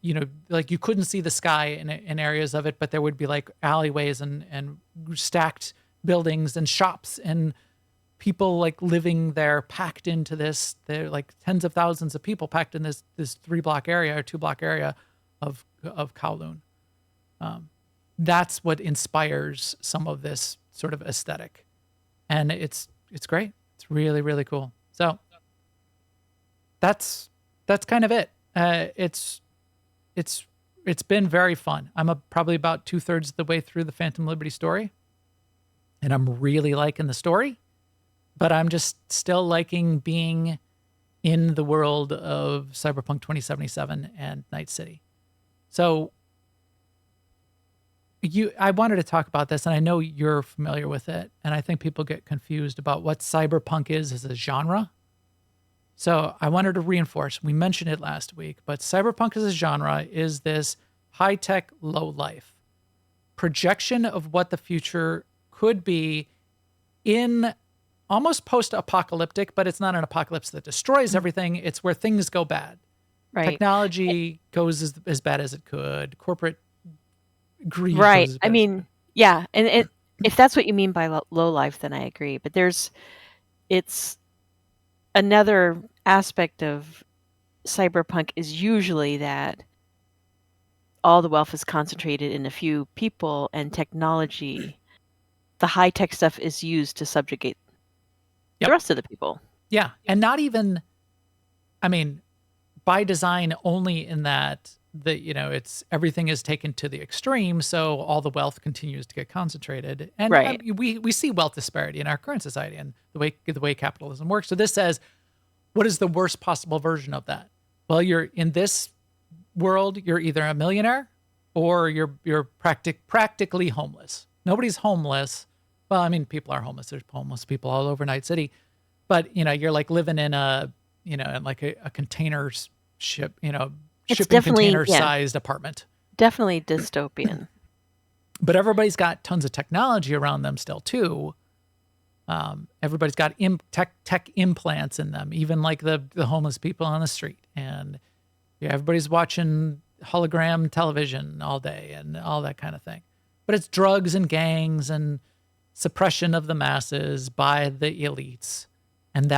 like you couldn't see the sky in areas of it, but there would be like alleyways and stacked buildings and shops and people like living there packed into this. They're like tens of thousands of people packed in this 3-block area or 2-block area of Kowloon. That's what inspires some of this sort of aesthetic. And it's great. It's really, really cool. So that's kind of it. It's been very fun. I'm probably about 2/3 of the way through the Phantom Liberty story, and I'm really liking the story, but I'm just still liking being in the world of Cyberpunk 2077 and Night City. So I wanted to talk about this, and I know you're familiar with it, and I think people get confused about what Cyberpunk is as a genre. So I wanted to reinforce, we mentioned it last week, but Cyberpunk as a genre is this high-tech, low-life projection of what the future could be in almost post-apocalyptic, but it's not an apocalypse that destroys everything. It's where things go bad. Right. Technology goes as bad as it could. Corporate greed. Right. Goes as bad I mean, yeah. And if that's what you mean by low life, then I agree. But it's another aspect of cyberpunk is usually that all the wealth is concentrated in a few people, and technology, the high tech stuff, is used to subjugate the rest of the people. Yeah. And not even, I mean, by design only in that it's everything is taken to the extreme, so all the wealth continues to get concentrated. And right. We see wealth disparity in our current society and the way capitalism works. So this says, what is the worst possible version of that? Well, you're in this world, you're either a millionaire or you're practically homeless. Nobody's homeless. Well, I mean, people are homeless. There's homeless people all over Night City, but you're like living in in like a container ship, It's shipping container-sized apartment. Definitely dystopian. But everybody's got tons of technology around them still, too. Everybody's got tech implants in them, even like the homeless people on the street. And Yeah, everybody's watching hologram television all day and all that kind of thing. But it's drugs and gangs and suppression of the masses by the elites. And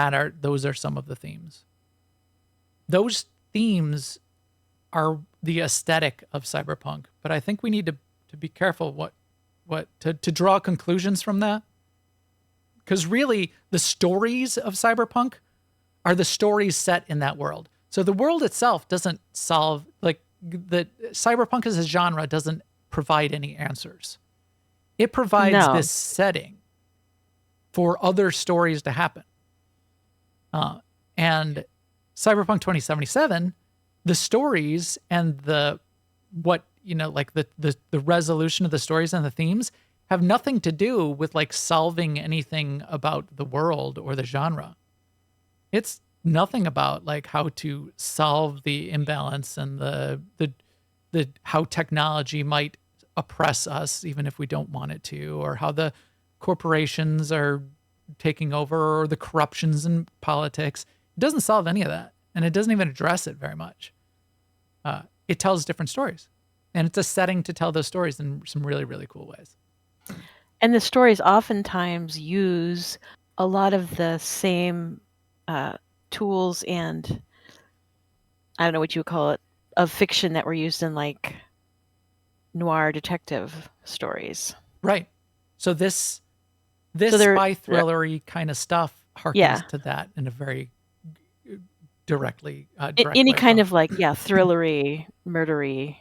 those are some of the themes. Those themes are the aesthetic of cyberpunk, but I think we need to be careful to draw conclusions from that. Because really, the stories of cyberpunk are the stories set in that world. So the world itself doesn't solve, like, the cyberpunk as a genre doesn't provide any answers. It provides No. this setting for other stories to happen. And Cyberpunk 2077, the stories and the resolution of the stories and the themes have nothing to do with like solving anything about the world or the genre. It's nothing about like how to solve the imbalance and the how technology might oppress us even if we don't want it to, or how the corporations are taking over, or the corruptions in politics. It doesn't solve any of that, and it doesn't even address it very much. It tells different stories, and it's a setting to tell those stories in some really, really cool ways. And the stories oftentimes use a lot of the same tools and, I don't know what you would call it, of fiction that were used in like noir detective stories. Right. So this So they're- spy thrillery kind of stuff harkens Yeah. to that in a very directly Any way. kind So of like, yeah, thrillery, murdery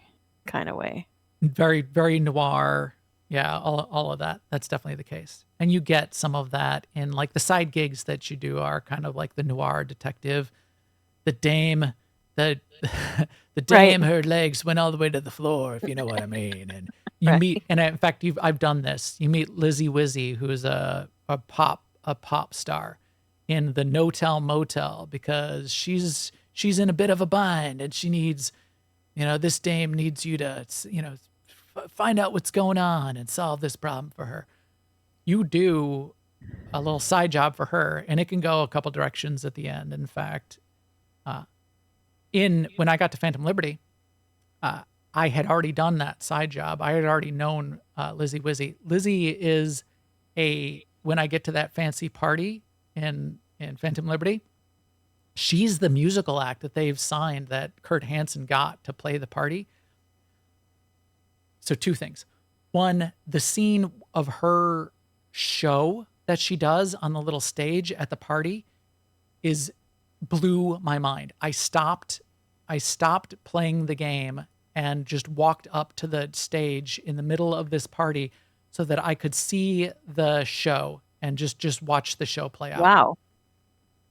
kind of way. very, very noir. Yeah, all of that. That's definitely the case. And you get some of that in like the side gigs that you do are kind of like the noir detective. The dame, the dame, her legs went all the way to the floor, if you know what I mean. And you Right. meet, and in fact, I've done this. You meet Lizzie Wizzy, who is a pop star in the No Tell Motel because she's in a bit of a bind and she needs, this dame needs you to, find out what's going on and solve this problem for her. You do a little side job for her, and it can go a couple directions at the end. In fact, when I got to Phantom Liberty, I had already done that side job. I had already known Lizzie Wizzy. Lizzie is when I get to that fancy party in Phantom Liberty, she's the musical act that they've signed that Kurt Hansen got to play the party. So two things. One, the scene of her show that she does on the little stage at the party blew my mind. I stopped playing the game and just walked up to the stage in the middle of this party so that I could see the show and just watch the show play out. Wow.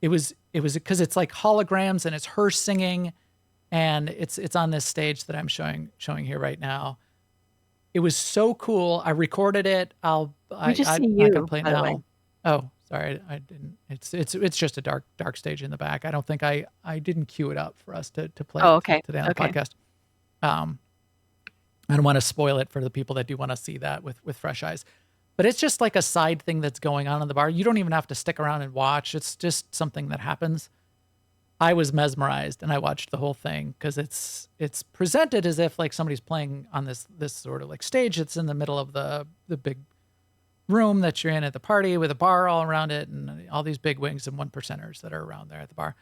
It was because it's like holograms and it's her singing, and it's on this stage that I'm showing here right now. It was so cool. I recorded it. I'm We just see not gonna you, play it by the way. now. Oh, sorry, I didn't. It's just a dark stage in the back. I don't think I didn't cue it up for us to play Oh, okay. today on the Okay. podcast. I don't want to spoil it for the people that do want to see that with fresh eyes. But it's just like a side thing that's going on in the bar. You don't even have to stick around and watch. It's just something that happens. I was mesmerized and I watched the whole thing because it's presented as if like somebody's playing on this sort of like stage that's in the middle of the big room that you're in at the party with a bar all around it and all these big wings and 1%ers that are around there at the bar.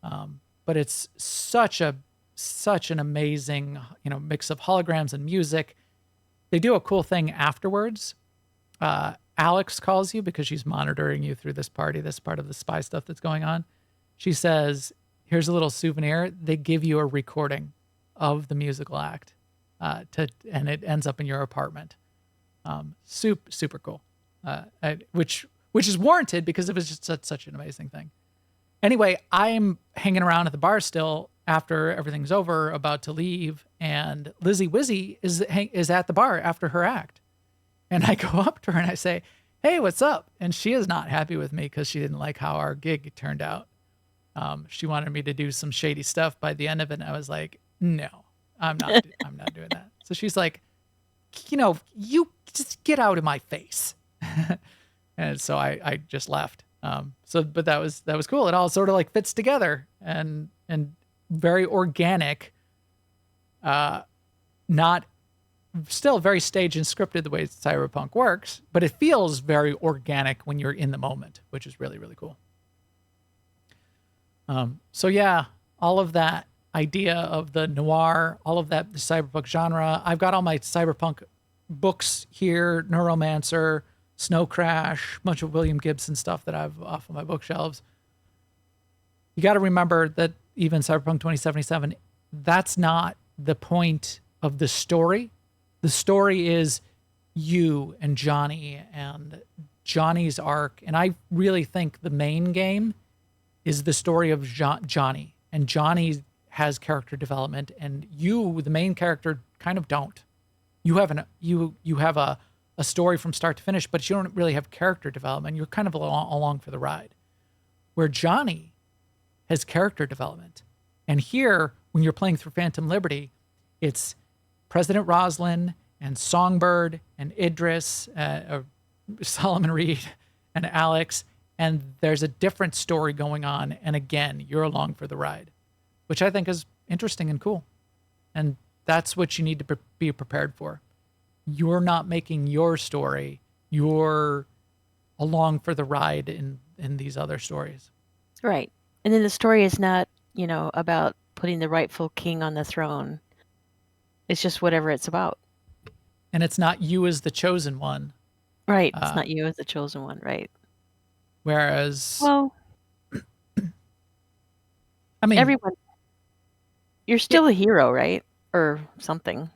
But it's such an amazing, mix of holograms and music. They do a cool thing afterwards. Alex calls you because she's monitoring you through this party, this part of the spy stuff that's going on. She says, here's a little souvenir. They give you a recording of the musical act, and it ends up in your apartment. Super cool. Which is warranted because it was just such an amazing thing. Anyway, I'm hanging around at the bar still after everything's over, about to leave, and Lizzie Wizzy is at the bar after her act. And I go up to her and I say, hey, what's up? And she is not happy with me because she didn't like how our gig turned out. She wanted me to do some shady stuff by the end of it. And I was like, no, I'm not doing that. So she's like, you just get out of my face. And so I just left. But that was cool. It all sort of like fits together. And very organic, not still very staged and scripted the way Cyberpunk works, but it feels very organic when you're in the moment, which is really, really cool. So yeah, all of that idea of the noir, all of that, the cyberpunk genre. I've got all my cyberpunk books here, Neuromancer, Snow Crash, a bunch of William Gibson stuff that I've off of my bookshelves. You got to remember that even Cyberpunk 2077, that's not the point of the story. The story is you and Johnny's arc. And I really think the main game is the story of Johnny. And Johnny has character development, and you, the main character, kind of don't. You have a story from start to finish, but you don't really have character development. You're kind of along for the ride. Where Johnny has character development. And here, when you're playing through Phantom Liberty, it's President Roslin and Songbird and Idris, or Solomon Reed and Alex, and there's a different story going on. And again, you're along for the ride, which I think is interesting and cool. And that's what you need to be prepared for. You're not making your story. You're along for the ride in these other stories. Right. And then the story is not, about putting the rightful king on the throne. It's just whatever it's about. And it's not you as the chosen one. Right. It's not you as the chosen one. Right. Whereas, Well, I mean, everyone, you're still a hero, right? Or something.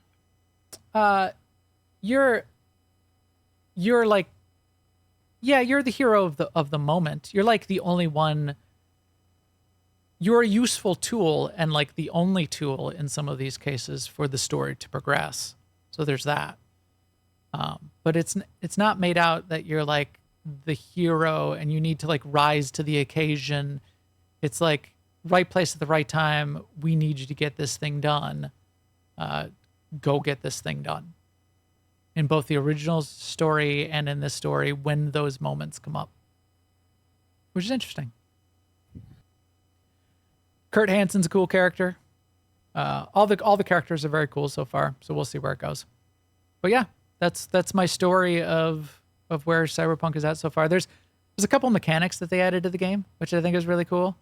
You're like, yeah, you're the hero of the moment. You're like the only one. You're a useful tool, and like the only tool in some of these cases for the story to progress. So there's that. But it's not made out that you're like the hero and you need to like rise to the occasion. It's like right place at the right time. We need you to get this thing done. Go get this thing done. In both the original story and in this story, when those moments come up, which is interesting. Kurt Hansen's a cool character. All the characters are very cool so far, so we'll see where it goes. But yeah, that's my story of where Cyberpunk is at so far. There's a couple mechanics that they added to the game, which I think is really cool.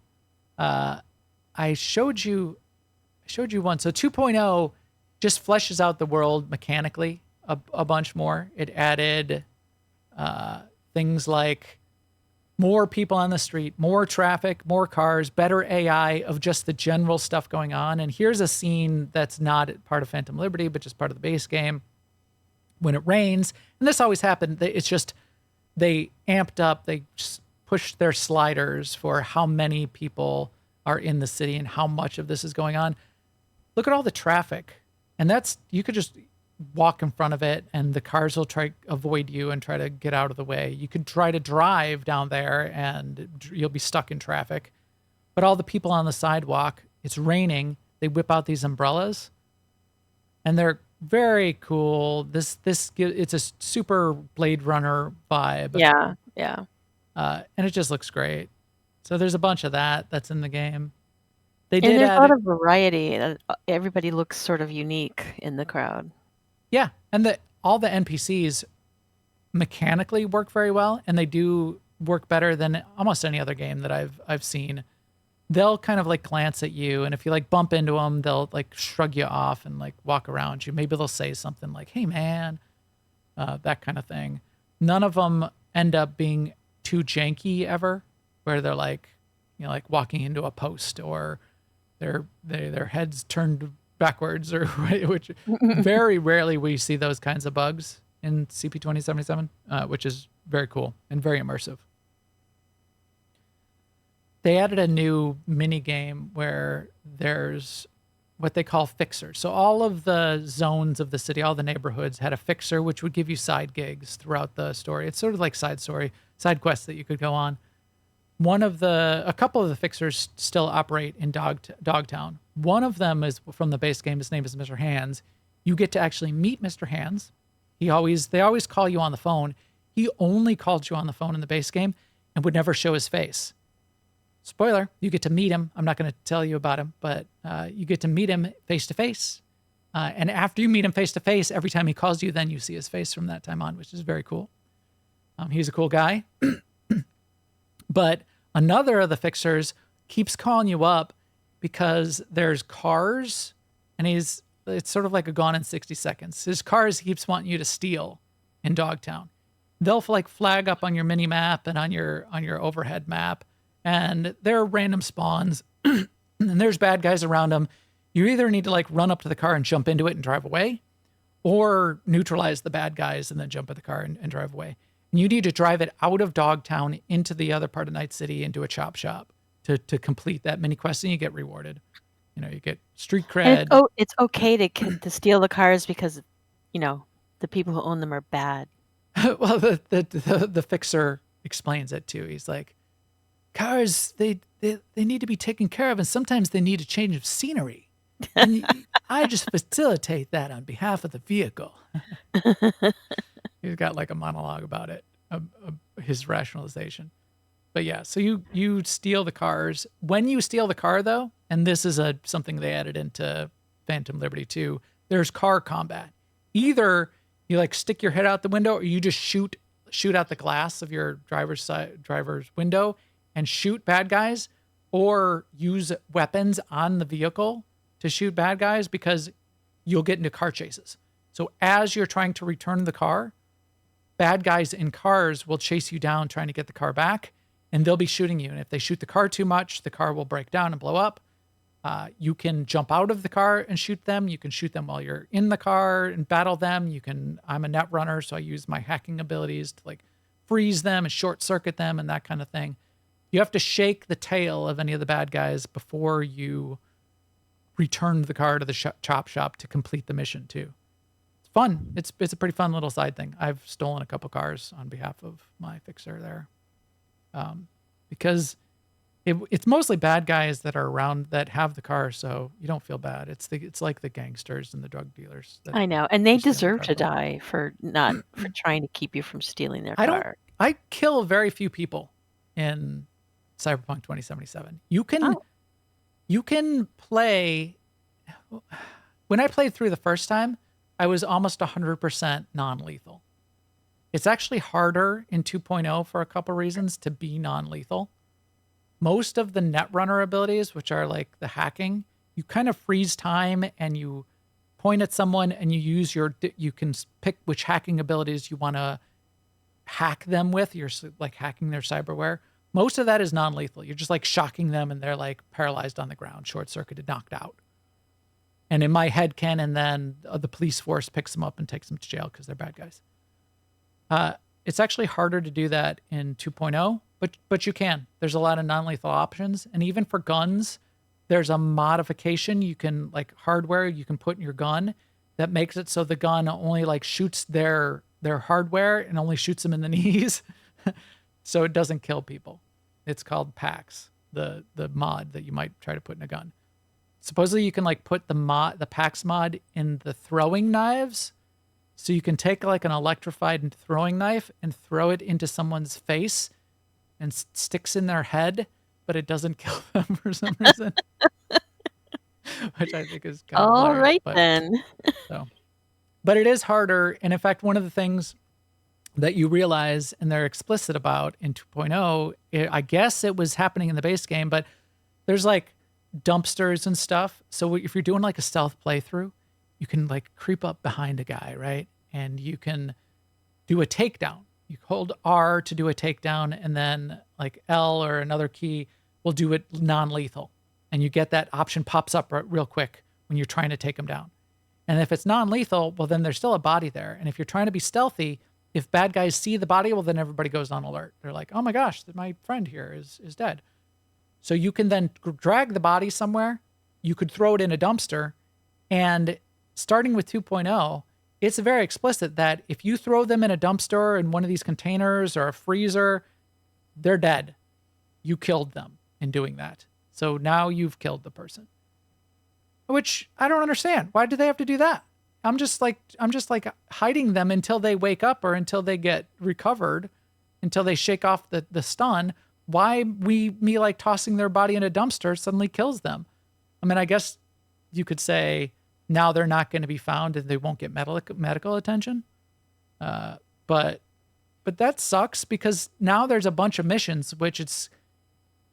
I showed you one. So 2.0 just fleshes out the world mechanically a bunch more. It added things like more people on the street, more traffic, more cars, better AI of just the general stuff going on. And here's a scene that's not part of Phantom Liberty, but just part of the base game. When it rains, and this always happened, it's just they amped up, they just pushed their sliders for how many people are in the city and how much of this is going on. Look at all the traffic. And you could just walk in front of it and the cars will try avoid you and try to get out of the way. You could try to drive down there and you'll be stuck in traffic. But all the people on the sidewalk, it's raining, they whip out these umbrellas and they're very cool. It's a super Blade Runner vibe. Yeah. And it just looks great. So there's a bunch of that's in the game. And there's a lot of variety. Everybody looks sort of unique in the crowd. Yeah, and all the NPCs mechanically work very well, and they do work better than almost any other game that I've seen. They'll kind of like glance at you, and if you like bump into them, they'll like shrug you off and like walk around you. Maybe they'll say something like, "Hey, man," that kind of thing. None of them end up being too janky ever, where they're like, like walking into a post or their heads turned backwards, or which very rarely we see those kinds of bugs in CP 2077, which is very cool and very immersive. They added a new mini game where there's what they call fixers. So all of the zones of the city, all the neighborhoods had a fixer, which would give you side gigs throughout the story. It's sort of like side quests that you could go on. A couple of the fixers still operate in Dogtown. One of them is from the base game. His name is Mr. Hands. You get to actually meet Mr. Hands. They always call you on the phone. He only called you on the phone in the base game and would never show his face. spoiler, you get to meet him. I'm not going to tell you about him, but you get to meet him face to face. And after you meet him face to face, every time he calls you, then you see his face from that time on, which is very cool. He's a cool guy. But another of the fixers keeps calling you up because there's cars, and it's sort of like a Gone in 60 Seconds. His cars he keeps wanting you to steal in Dogtown. They'll like flag up on your mini map and on your overhead map, and there are random spawns, and there's bad guys around them. You either need to like run up to the car and jump into it and drive away, or neutralize the bad guys and then jump in the car and drive away. And you need to drive it out of Dogtown into the other part of Night City into a chop shop to complete that mini quest, and you get rewarded. You know, you get street cred. And it's okay to steal the cars because, you know, the people who own them are bad. Well, the fixer explains it too. He's like, cars, they need to be taken care of, and sometimes they need a change of scenery. And I just facilitate that on behalf of the vehicle. He's got like a monologue about it, his rationalization. But yeah, so you steal the cars. When you steal the car, though, and this is something they added into Phantom Liberty 2, there's car combat. Either you like stick your head out the window, or you just shoot out the glass of your driver's window and shoot bad guys, or use weapons on the vehicle to shoot bad guys, because you'll get into car chases. So as you're trying to return the car, bad guys in cars will chase you down trying to get the car back, and they'll be shooting you. And if they shoot the car too much, the car will break down and blow up. You can jump out of the car and shoot them. You can shoot them while you're in the car and battle them. I'm a net runner, so I use my hacking abilities to like freeze them and short circuit them and that kind of thing. You have to shake the tail of any of the bad guys before you return the car to the chop shop to complete the mission too. It's fun. It's a pretty fun little side thing. I've stolen a couple cars on behalf of my fixer there, because it's mostly bad guys that are around that have the car, so you don't feel bad. It's like the gangsters and the drug dealers. I know, and they deserve to die for trying to keep you from stealing their car. I kill very few people in Cyberpunk 2077. You can play. When I played through the first time, I was almost 100% non-lethal. It's actually harder in 2.0 for a couple reasons to be non-lethal. Most of the netrunner abilities, which are like the hacking, you kind of freeze time and you point at someone and you can pick which hacking abilities you want to hack them with. You're like hacking their cyberware. Most of that is non-lethal. You're just like shocking them and they're like paralyzed on the ground, short-circuited, knocked out. And in my headcanon, then the police force picks them up and takes them to jail because they're bad guys. It's actually harder to do that in 2.0, but you can. There's a lot of non-lethal options. And even for guns, there's a modification you can, like hardware you can put in your gun that makes it so the gun only like shoots their hardware and only shoots them in the knees. So it doesn't kill people. It's called PAX, the mod that you might try to put in a gun. Supposedly you can like put the PAX mod in the throwing knives. So you can take like an electrified throwing knife and throw it into someone's face and sticks in their head, but it doesn't kill them for some reason. Which I think is kind of all hilarious, right then. But it is harder. And in fact, one of the things that you realize and they're explicit about in 2.0, I guess it was happening in the base game, but there's like dumpsters and stuff. So if you're doing like a stealth playthrough, you can like creep up behind a guy, right? And you can do a takedown. You hold R to do a takedown, and then like L or another key will do it non-lethal. And you get that option pops up real quick when you're trying to take them down. And if it's non-lethal, well, then there's still a body there. And if you're trying to be stealthy, if bad guys see the body, well, then everybody goes on alert. They're like, oh my gosh, my friend here is dead. So you can then drag the body somewhere. You could throw it in a dumpster. And starting with 2.0, it's very explicit that if you throw them in a dumpster in one of these containers or a freezer, they're dead. You killed them in doing that. So now you've killed the person. Which I don't understand. Why do they have to do that? I'm just like hiding them until they wake up or until they get recovered, until they shake off the stun. why me like tossing their body in a dumpster suddenly kills them. I mean, I guess you could say now they're not going to be found and they won't get medical attention. But that sucks because now there's a bunch of missions, which it's,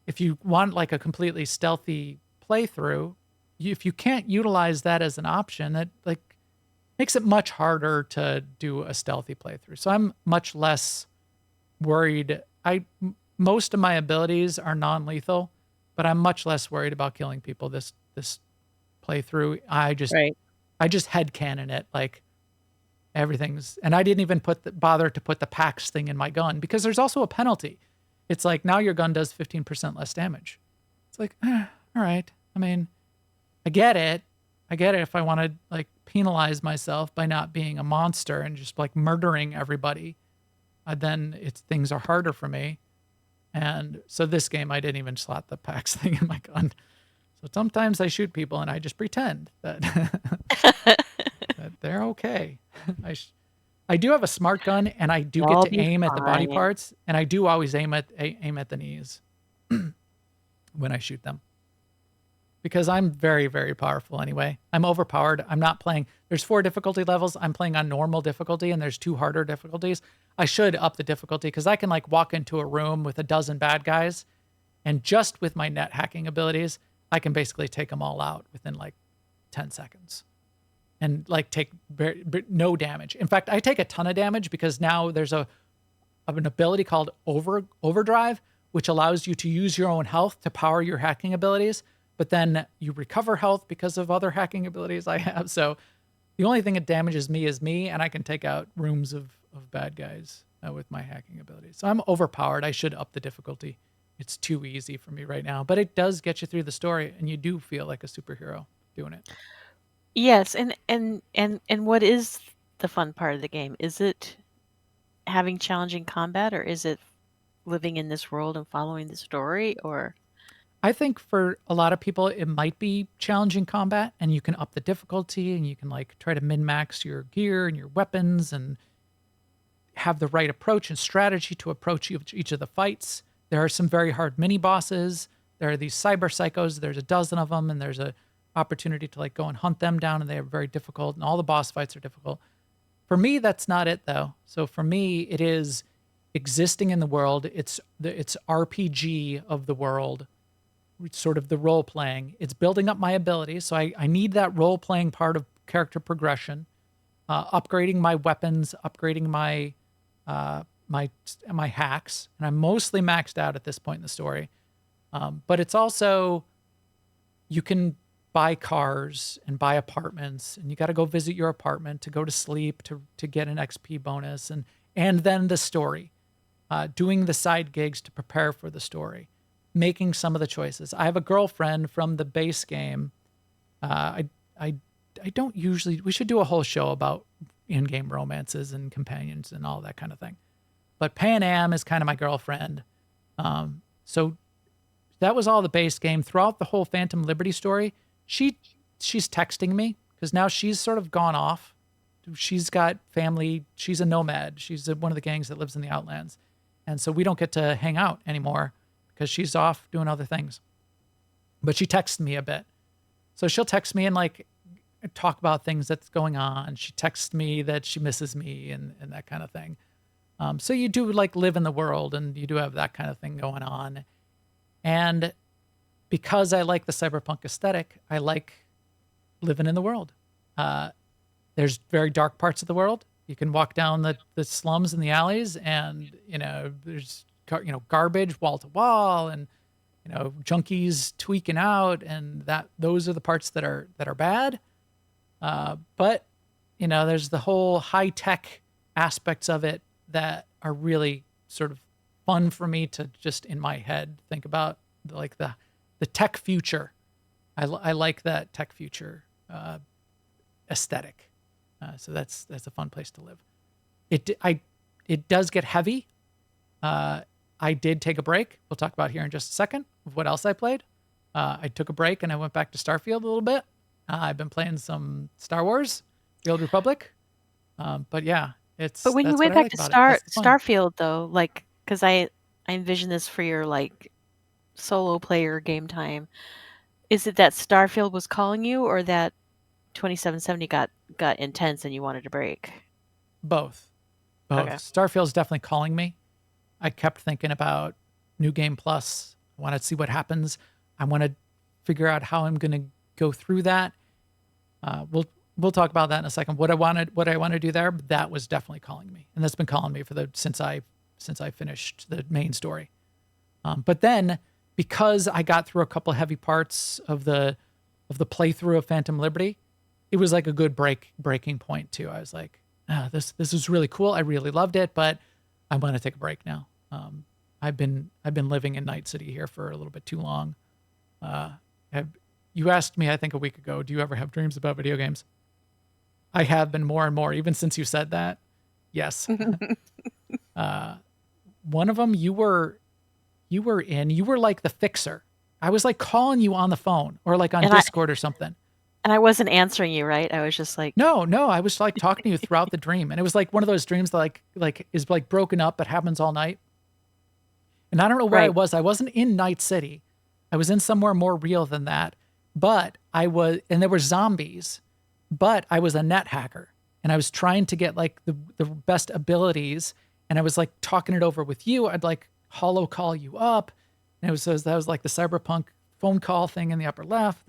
if you want like a completely stealthy playthrough, if you can't utilize that as an option, that like makes it much harder to do a stealthy playthrough. So I'm much less worried. Most of my abilities are non-lethal, but I'm much less worried about killing people this playthrough. I just headcanon it like everything's, and I didn't even bother to put the PAX thing in my gun because there's also a penalty. It's like now your gun does 15% less damage. It's like, all right. I mean, I get it if I want to like penalize myself by not being a monster and just like murdering everybody, then things are harder for me. And so this game, I didn't even slot the PAX thing in my gun. So sometimes I shoot people and I just pretend that, that they're okay. I do have a smart gun and I do get to aim at the body parts, and I do always aim at the knees when I shoot them. Because I'm very, very powerful anyway. I'm overpowered. I'm not playing. There's 4 difficulty levels. I'm playing on normal difficulty, and there's 2 harder difficulties. I should up the difficulty because I can like walk into a room with a dozen bad guys, and just with my net hacking abilities, I can basically take them all out within like 10 seconds and like take no damage. In fact, I take a ton of damage because now there's an ability called Overdrive, which allows you to use your own health to power your hacking abilities. But then you recover health because of other hacking abilities I have. So the only thing that damages me is me, and I can take out rooms of bad guys with my hacking abilities. So I'm overpowered. I should up the difficulty. It's too easy for me right now, but it does get you through the story, and you do feel like a superhero doing it. Yes, and what is the fun part of the game? Is it having challenging combat, or is it living in this world and following the story, or? I think for a lot of people, it might be challenging combat, and you can up the difficulty and you can like try to min-max your gear and your weapons and have the right approach and strategy to approach each of the fights. There are some very hard mini bosses. There are these cyber psychos. There's a dozen of them, and there's a opportunity to like go and hunt them down, and they are very difficult, and all the boss fights are difficult. For me, that's not it though. So for me, it is existing in the world. It's RPG of the world. It's sort of the role playing. It's building up my abilities. So I need that role playing part of character progression, upgrading my weapons, upgrading my my hacks, and I'm mostly maxed out at this point in the story. But it's also, you can buy cars and buy apartments, and you got to go visit your apartment to go to sleep to get an XP bonus, and then the story, doing the side gigs to prepare for the story, making some of the choices. I have a girlfriend from the base game. I don't usually, we should do a whole show about in-game romances and companions and all that kind of thing. But Pan Am is kind of my girlfriend. So that was all the base game. Throughout the whole Phantom Liberty story, she's texting me because now she's sort of gone off. She's got family. She's a nomad. She's one of the gangs that lives in the Outlands. And so we don't get to hang out anymore because she's off doing other things. But she texts me a bit. So she'll text me and like talk about things that's going on. She texts me that she misses me and that kind of thing. So you do like live in the world, and you do have that kind of thing going on. And because I like the cyberpunk aesthetic, I like living in the world. There's very dark parts of the world. You can walk down the slums and the alleys, and there's garbage wall to wall, and junkies tweaking out, and those are the parts that are bad. But there's the whole high tech aspects of it that are really sort of fun for me to just in my head think about, like the tech future. I like that tech future aesthetic. So that's a fun place to live. It does get heavy. I did take a break. We'll talk about here in just a second of what else I played. I took a break and I went back to Starfield a little bit. I've been playing some Star Wars, The Old Republic. But yeah, But when you went back to Starfield, though, like, because I I envision this for your like solo player game time. Is it that Starfield was calling you, or that 2770 got intense and you wanted to break? Both. Both. Okay. Starfield's definitely calling me. I kept thinking about New Game Plus. I want to see what happens. I want to figure out how I'm going to go through that. We'll talk about that in a second. What I want to do there, but that was definitely calling me, and that's been calling me since I finished the main story. But then, because I got through a couple of heavy parts of the playthrough of Phantom Liberty, it was like a good breaking point too. I was like, this is really cool. I really loved it, but I want to take a break now. I've been living in Night City here for a little bit too long. You asked me, I think a week ago, do you ever have dreams about video games? I have been more and more, even since you said that. Yes. One of them you were like the fixer. I was like calling you on the phone or like on Discord or something. And I wasn't answering you, right? I was just like, No, I was like talking to you throughout the dream. And it was like one of those dreams that like is like broken up, but happens all night. And I don't know where I was. I wasn't in Night City. I was in somewhere more real than that. But and there were zombies, but I was a net hacker and I was trying to get like the best abilities. And I was like talking it over with you. I'd like hollow call you up. And that was like the Cyberpunk phone call thing in the upper left.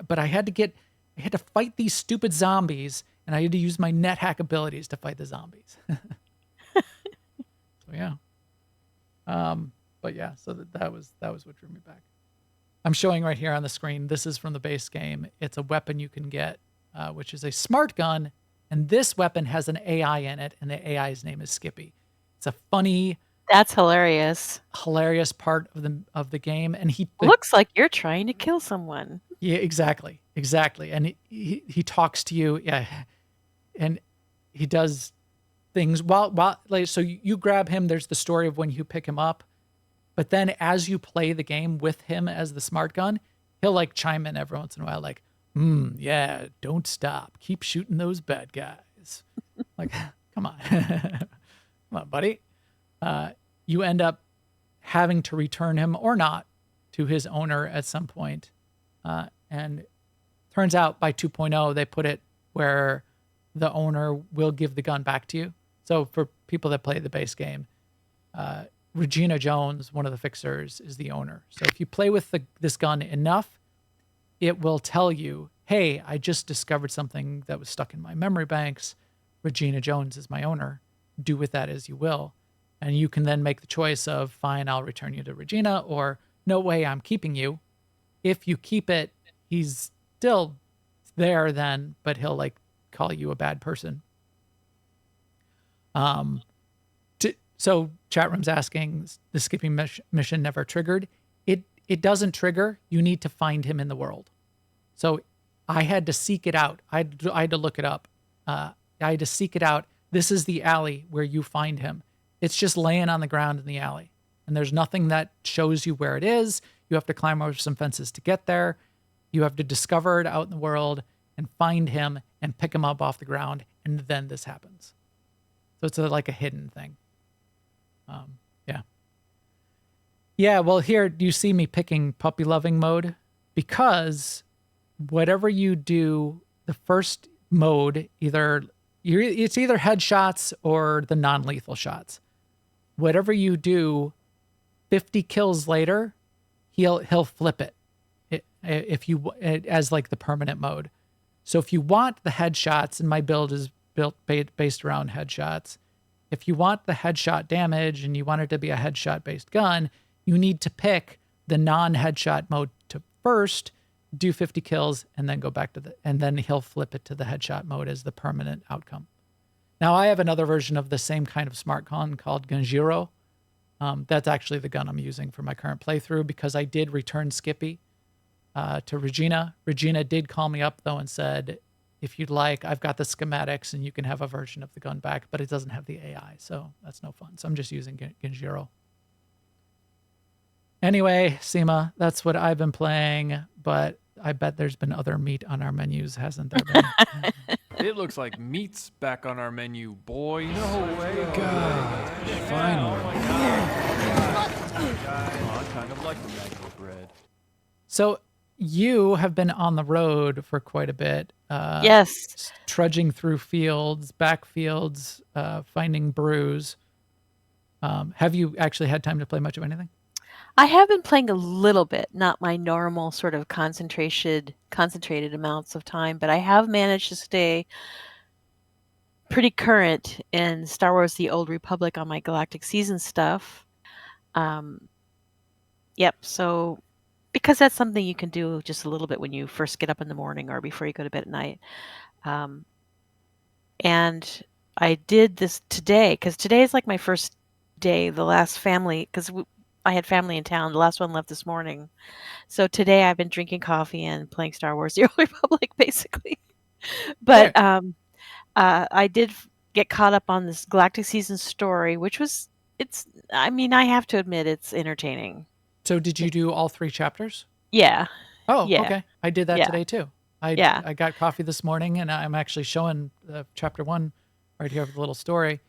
But I had to fight these stupid zombies, and I had to use my net hack abilities to fight the zombies. So yeah. But yeah, so that was what drew me back. I'm showing right here on the screen. This is from the base game. It's a weapon you can get, which is a smart gun, and this weapon has an AI in it, and the AI's name is Skippy. It's a funny. That's hilarious. Hilarious part of the game, and looks like you're trying to kill someone. Yeah, exactly, and he talks to you, yeah, and he does things while like, so you grab him. There's the story of when you pick him up, but then as you play the game with him as the smart gun, he'll like chime in every once in a while, like, yeah, don't stop, keep shooting those bad guys. Like, come on, come on, buddy. You end up having to return him or not to his owner at some point. And turns out by 2.0, they put it where the owner will give the gun back to you. So for people that play the base game, Regina Jones, one of the fixers, is the owner. So if you play with this gun enough, it will tell you, hey, I just discovered something that was stuck in my memory banks. Regina Jones is my owner. Do with that as you will. And you can then make the choice of, fine, I'll return you to Regina, or no way, I'm keeping you. If you keep it, he's still there then, but he'll like call you a bad person. So chat room's asking, the skipping mission never triggered. It doesn't trigger. You need to find him in the world. So I had to seek it out. I had to look it up. I had to seek it out. This is the alley where you find him. It's just laying on the ground in the alley. And there's nothing that shows you where it is. You have to climb over some fences to get there. You have to discover it out in the world and find him and pick him up off the ground. And then this happens. So it's like a hidden thing. Yeah. Yeah, well, here you see me picking puppy loving mode because whatever you do, the first mode, it's either headshots or the non-lethal shots. Whatever you do, 50 kills later, he'll flip it as like the permanent mode. So if you want the headshots, and my build is based around headshots, if you want the headshot damage and you want it to be a headshot based gun, you need to pick the non-headshot mode to first, do 50 kills, and then go back and then he'll flip it to the headshot mode as the permanent outcome. Now I have another version of the same kind of smart gun called Genjiro. That's actually the gun I'm using for my current playthrough because I did return Skippy to Regina. Regina did call me up though and said, if you'd like, I've got the schematics and you can have a version of the gun back, but it doesn't have the AI, so that's no fun. So I'm just using Genjiro. Anyway, Sema, that's what I've been playing, but I bet there's been other meat on our menus, hasn't there been? It looks like meat's back on our menu, boys. No way. God, finally. I kind of like the magnet bread. So you have been on the road for quite a bit. Yes. Trudging through fields, backfields, finding brews. Have you actually had time to play much of anything? I have been playing a little bit, not my normal sort of concentrated amounts of time, but I have managed to stay pretty current in Star Wars: The Old Republic on my Galactic Season stuff. Yep. So because that's something you can do just a little bit when you first get up in the morning or before you go to bed at night. And I did this today because today is like my first day, the last family, because I had family in town. The last one left this morning. So today I've been drinking coffee and playing Star Wars: The Old Republic, basically. But I did get caught up on this Galactic Season story, which was, I have to admit, it's entertaining. So did you do all 3 chapters? Yeah. Oh, Yeah. okay. I did that Yeah. today too. I got coffee this morning, and I'm actually showing chapter 1 right here with the little story.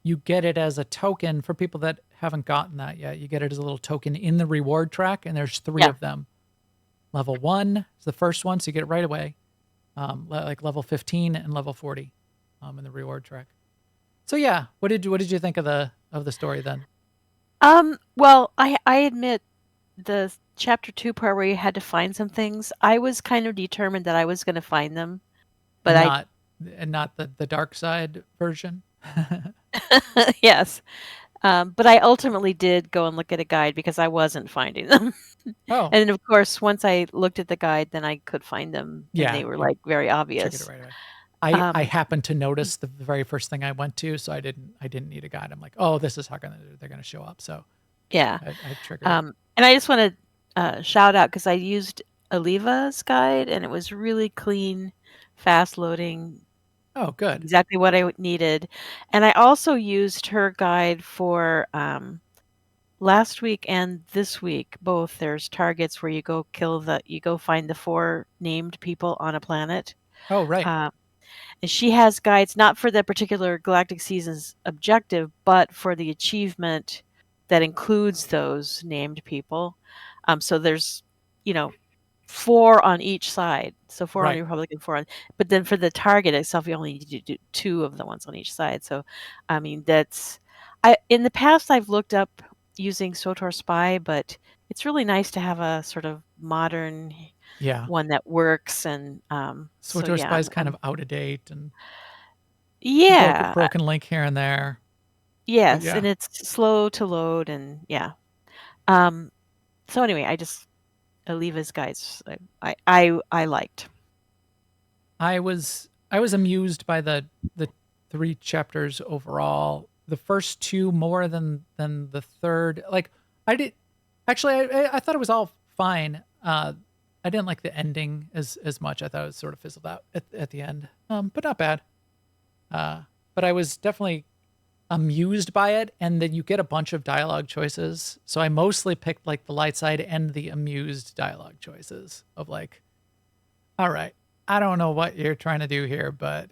You get it as a token for people that haven't gotten that yet. You get it as a little token in the reward track, and there's 3 of them. Level 1 is the first one, so you get it right away. Like level 15 and level 40 in the reward track. So yeah, what did you think of the story then? Well, I admit the chapter 2 part where you had to find some things, I was kind of determined that I was going to find them, but not the dark side version. yes. But I ultimately did go and look at a guide because I wasn't finding them. Oh. And of course, once I looked at the guide, then I could find them. Yeah, And they were like very obvious. Right away. I happened to notice the very first thing I went to, so I didn't need a guide. I'm like, oh, this is how they're gonna show up. So yeah, I triggered. And I just want to shout out because I used Aliva's guide and it was really clean, fast loading. Oh, good. Exactly what I needed. And I also used her guide for last week and this week. Both there's targets where you go find the 4 named people on a planet. Oh, right. And she has guides not for the particular Galactic Season's objective, but for the achievement that includes those named people. So there's, 4 on each side. So 4 on the Republic and 4 on. But then for the target itself, you only need to do 2 of the ones on each side. So, in the past I've looked up using SWTOR Spy, but it's really nice to have a sort of modern one that works. And SWTOR Spy is kind of out of date and broken link here and there. Yes, and it's slow to load and so anyway, Aliva's guides I liked. I was amused by the 3 chapters overall. The first 2 more than the third. Like I thought it was all fine. I didn't like the ending as much. I thought it was sort of fizzled out at the end. But not bad. But I was definitely amused by it, and then you get a bunch of dialogue choices. So I mostly picked like the light side and the amused dialogue choices of like, all right, I don't know what you're trying to do here, but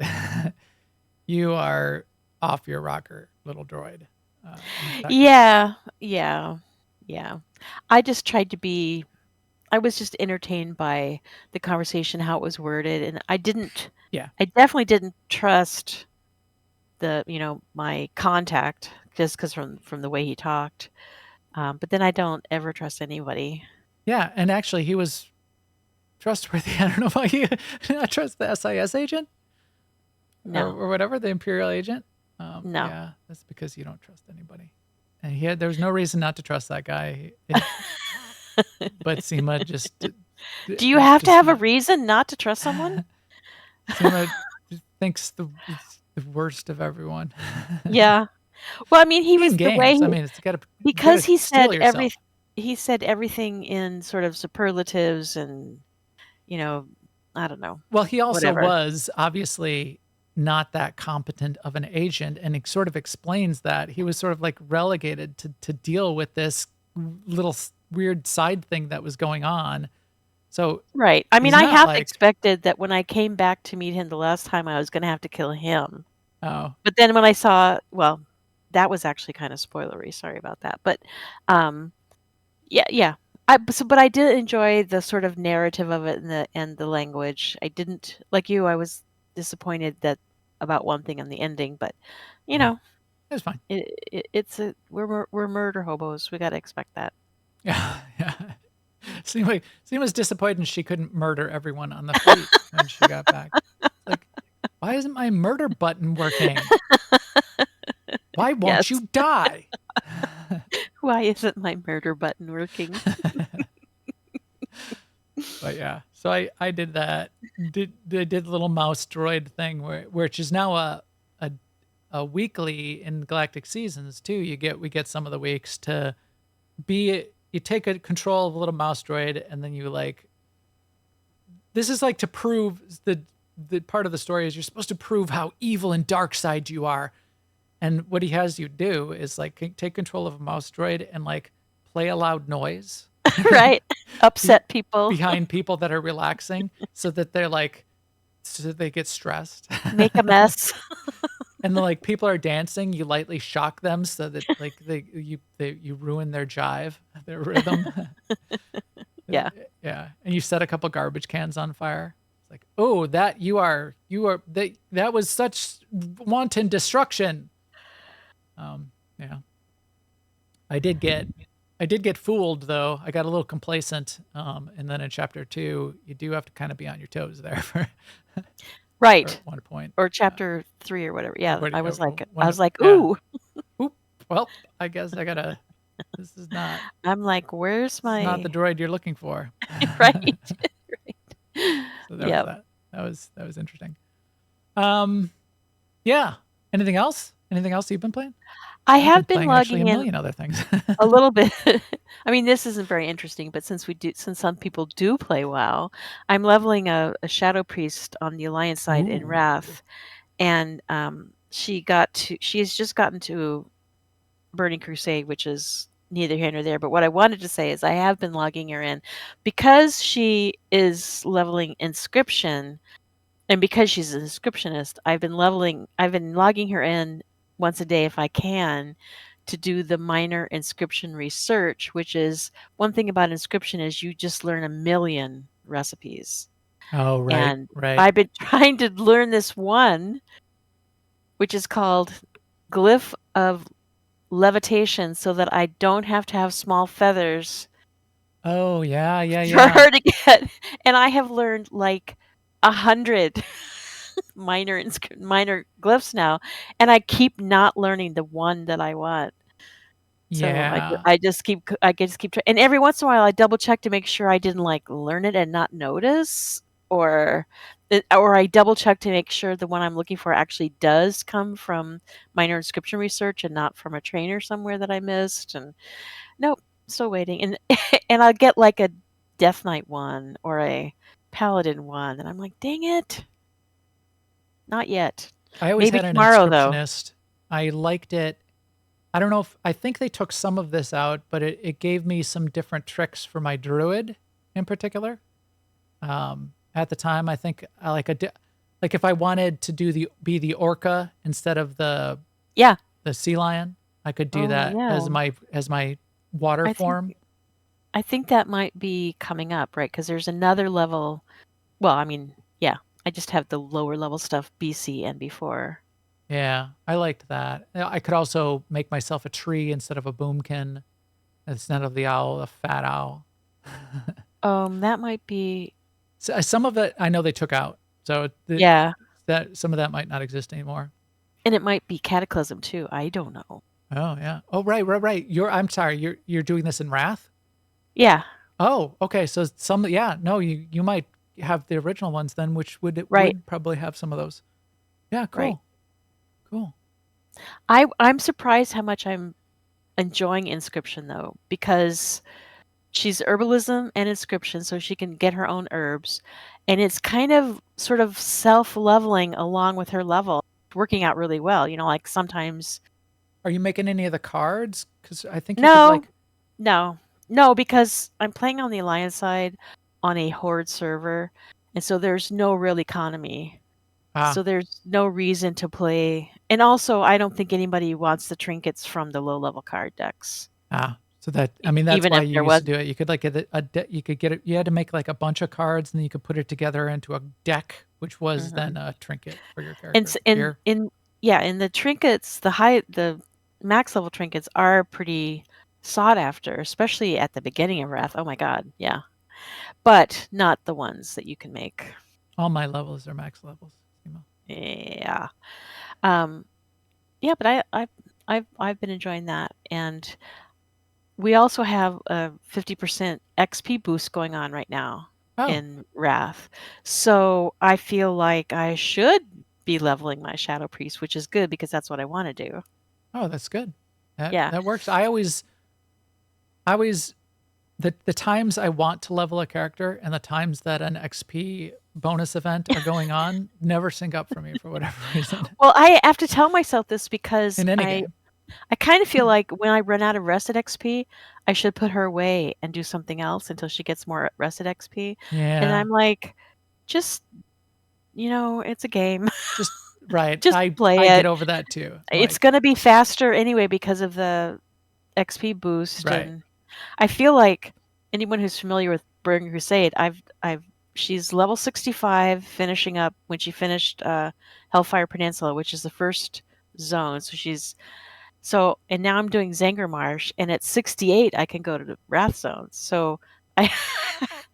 you are off your rocker, little droid. Yeah. I just tried to be. I was just entertained by the conversation, how it was worded, and I didn't. Yeah. I definitely didn't trust my contact just because from the way he talked. But then I don't ever trust anybody. Yeah, and actually he was trustworthy. I don't know about you. I trust the SIS agent. No. Or whatever, the Imperial agent. No. Yeah, that's because you don't trust anybody. And there was no reason not to trust that guy. But Sema just. Do you have to have a reason not to trust someone? Sema thinks the worst of everyone. Yeah. Well, he was games. The way it's got to because he said everything. He said everything in sort of superlatives, and I don't know. Well, he also was obviously not that competent of an agent, and it sort of explains that he was sort of like relegated to deal with this little weird side thing that was going on, So Right. I mean, he's I not half like, expected that when I came back to meet him the last time, I was going to have to kill him. oh, But then when I saw, well, that was actually kind of spoilery. Sorry about that. But yeah. But I did enjoy the sort of narrative of it and the language. I didn't like you. I was disappointed that about one thing in the ending, but you know, it was fine. we're murder hobos. We got to expect that. Yeah, yeah. Seema's disappointed she couldn't murder everyone on the fleet when she got back. Like, why isn't my murder button working? Why won't Yes. you die? Why isn't my murder button working? But yeah, so I did that. I did the little mouse droid thing which is now a weekly in Galactic Seasons too. We get some of the weeks to be. You take a control of a little mouse droid, and then you like. This is like to prove the part of the story is you're supposed to prove how evil and dark side you are, and what he has you do is like take control of a mouse droid and like play a loud noise. Right. Upset people. Behind people that are relaxing, so that they're like, so they get stressed. Make a mess. And then like people are dancing, you lightly shock them so that like you ruin their jive, their rhythm. Yeah. Yeah. And you set a couple garbage cans on fire. It's like, oh, that that was such wanton destruction. Yeah. I did get fooled though. I got a little complacent. And then in chapter 2, you do have to kind of be on your toes there for Right. at one point. Or chapter 3 or whatever. Yeah. What- I was like, yeah. ooh. Oop. Well, I guess I gotta. This is not. I'm like, where's It's my not the droid you're looking for. right. Right. So there Yep. was that. That was interesting. Yeah. Anything else? Anything else you've been playing? I I've have been playing actually logging a in million other things. a little bit. I mean, this isn't very interesting, but since some people do play WoW, I'm leveling a Shadow Priest on the Alliance side in Ooh. Wrath, and she has just gotten to Burning Crusade, which is neither here nor there. But what I wanted to say is I have been logging her in because she is leveling Inscription, and because she's an Inscriptionist, I've been logging her in once a day if I can to do the minor inscription research, which is one thing about Inscription is you just learn a million recipes. Oh, right. And Right. I've been trying to learn this one, which is called Glyph of Levitation, so that I don't have to have small feathers Oh, yeah. Yeah. for Yeah. her to get. And I have learned like 100 minor glyphs now, and I keep not learning the one that I want. So Yeah. I just keep and every once in a while I double check to make sure I didn't like learn it and not notice, or I double check to make sure the one I'm looking for actually does come from minor inscription research and not from a trainer somewhere that I missed. And nope, still waiting. And and I'll get like a Death Knight one or a Paladin one, and I'm like, dang it, not yet. I always Maybe had an tomorrow, though. inscriptionist. I liked it. I don't know I think they took some of this out, but it gave me some different tricks for my druid in particular. At the time, I think I like if I wanted to be the orca instead of the sea lion, I could do Oh, that yeah. as my water I form. think I think that might be coming up, right? Because there's another level. Well, I mean, yeah, I just have the lower level stuff BC and before. Yeah, I liked that. I could also make myself a tree instead of a boomkin, instead of the owl, a fat owl. That might be. So, some of it I know they took out, so Yeah, that some of that might not exist anymore. and it might be Cataclysm too. I don't know. Oh yeah. Oh right. I'm sorry. You're doing this in Wrath. Yeah, Oh, okay. So no, you might have the original ones then, which would Right. probably have some of those. Yeah, cool. Right. Cool. I'm surprised how much I'm enjoying Inscription though, because she's herbalism and Inscription, so she can get her own herbs, and it's kind of sort of self-leveling along with her level, working out really well. You know, like sometimes Are you making any of the cards? Because I think you no, could like. no, because I'm playing on the Alliance side. on a horde server, and so there's no real economy. Ah, So there's no reason to play. And also, I don't think anybody wants the trinkets from the low-level card decks. So that, I mean, that's Even why if you there used to was, do it. You could like you could get it. You had to make like a bunch of cards, and then you could put it together into a deck, which was then a trinket for your and character. in the trinkets, the max level trinkets are pretty sought after, especially at the beginning of Wrath. Oh my God, yeah. But not the ones that you can make. All my levels are max levels. Yeah. Um, yeah, but I've been enjoying that, and we also have a 50% XP boost going on right now Oh, in Wrath. So I feel like I should be leveling my Shadow Priest, which is good because that's what I want to do. oh, that's good. Yeah. That works. I always the times I want to level a character and the times that an XP bonus event are going on never sync up for me for whatever reason Well, I have to tell myself this because in any game. I kind of feel like when I run out of rested XP, I should put her away and do something else until she gets more rested XP. And Yeah, I'm like, just, it's a game. just right. Just I play get it. over that too. It's Like, going to be faster anyway because of the XP boost. right. And I feel like anyone who's familiar with Burning Crusade, she's level 65, finishing up when she finished Hellfire Peninsula, which is the first zone. And now I'm doing Zangarmarsh, and at 68 I can go to the Wrath zones. So I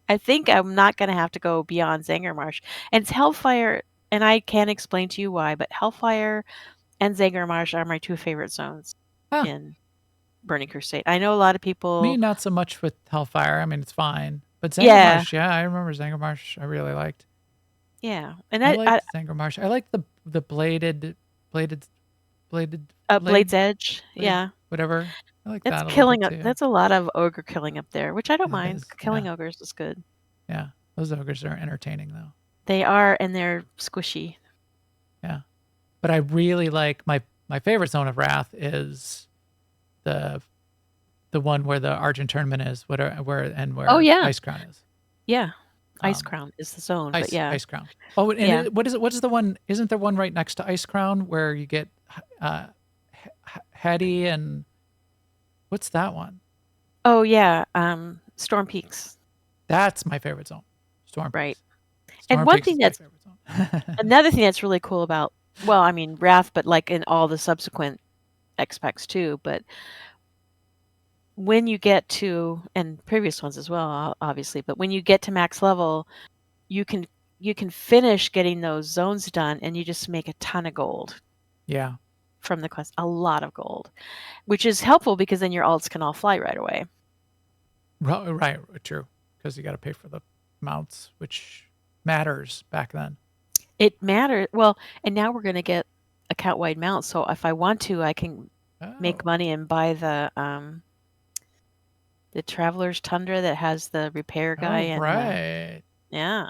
I think I'm not going to have to go beyond Zangarmarsh. And it's Hellfire, and I can't explain to you why, but Hellfire and Zangarmarsh are my two favorite zones Huh. in Burning Crusade. I know a lot of people. Me, not so much with Hellfire. I mean, it's fine. But Yeah. Zangarmarsh, yeah, I remember Zangarmarsh. I really liked. Yeah, and I I liked Zangarmarsh. I liked the bladed Blade's blade, Edge. Yeah, whatever. I like that's that a little killing. bit too. That's a lot of ogre killing up there, which I don't Yeah, that mind. is, Killing yeah, ogres is good. yeah. Those ogres are entertaining though. They are, and they're squishy. Yeah, but I really like my favorite zone of Wrath is the one where the Argent tournament is, where Oh yeah, Ice Crown is. yeah. Ice Um, Crown is the zone, but yeah, Ice Crown. Oh, and yeah. what is the one? Isn't there one right next to Ice Crown where you get Hetty and what's that one? Oh yeah, Storm Peaks, That's my favorite zone. Storm right? Peaks. And Storm one Peaks thing is my that's favorite zone. another thing that's really cool about, well, I mean Wrath, but like in all the subsequent X packs too. But when you get to, and previous ones as well, obviously, but when you get to max level, you can finish getting those zones done, and you just make a ton of gold Yeah. from the quest, a lot of gold, which is helpful because then your alts can all fly right away. Right. True. Because you got to pay for the mounts, which matters back then. It matters. Well, and now we're going to get account-wide mounts, so if I want to, I can make Oh, money and buy the Traveler's Tundra that has the repair guy and right. yeah.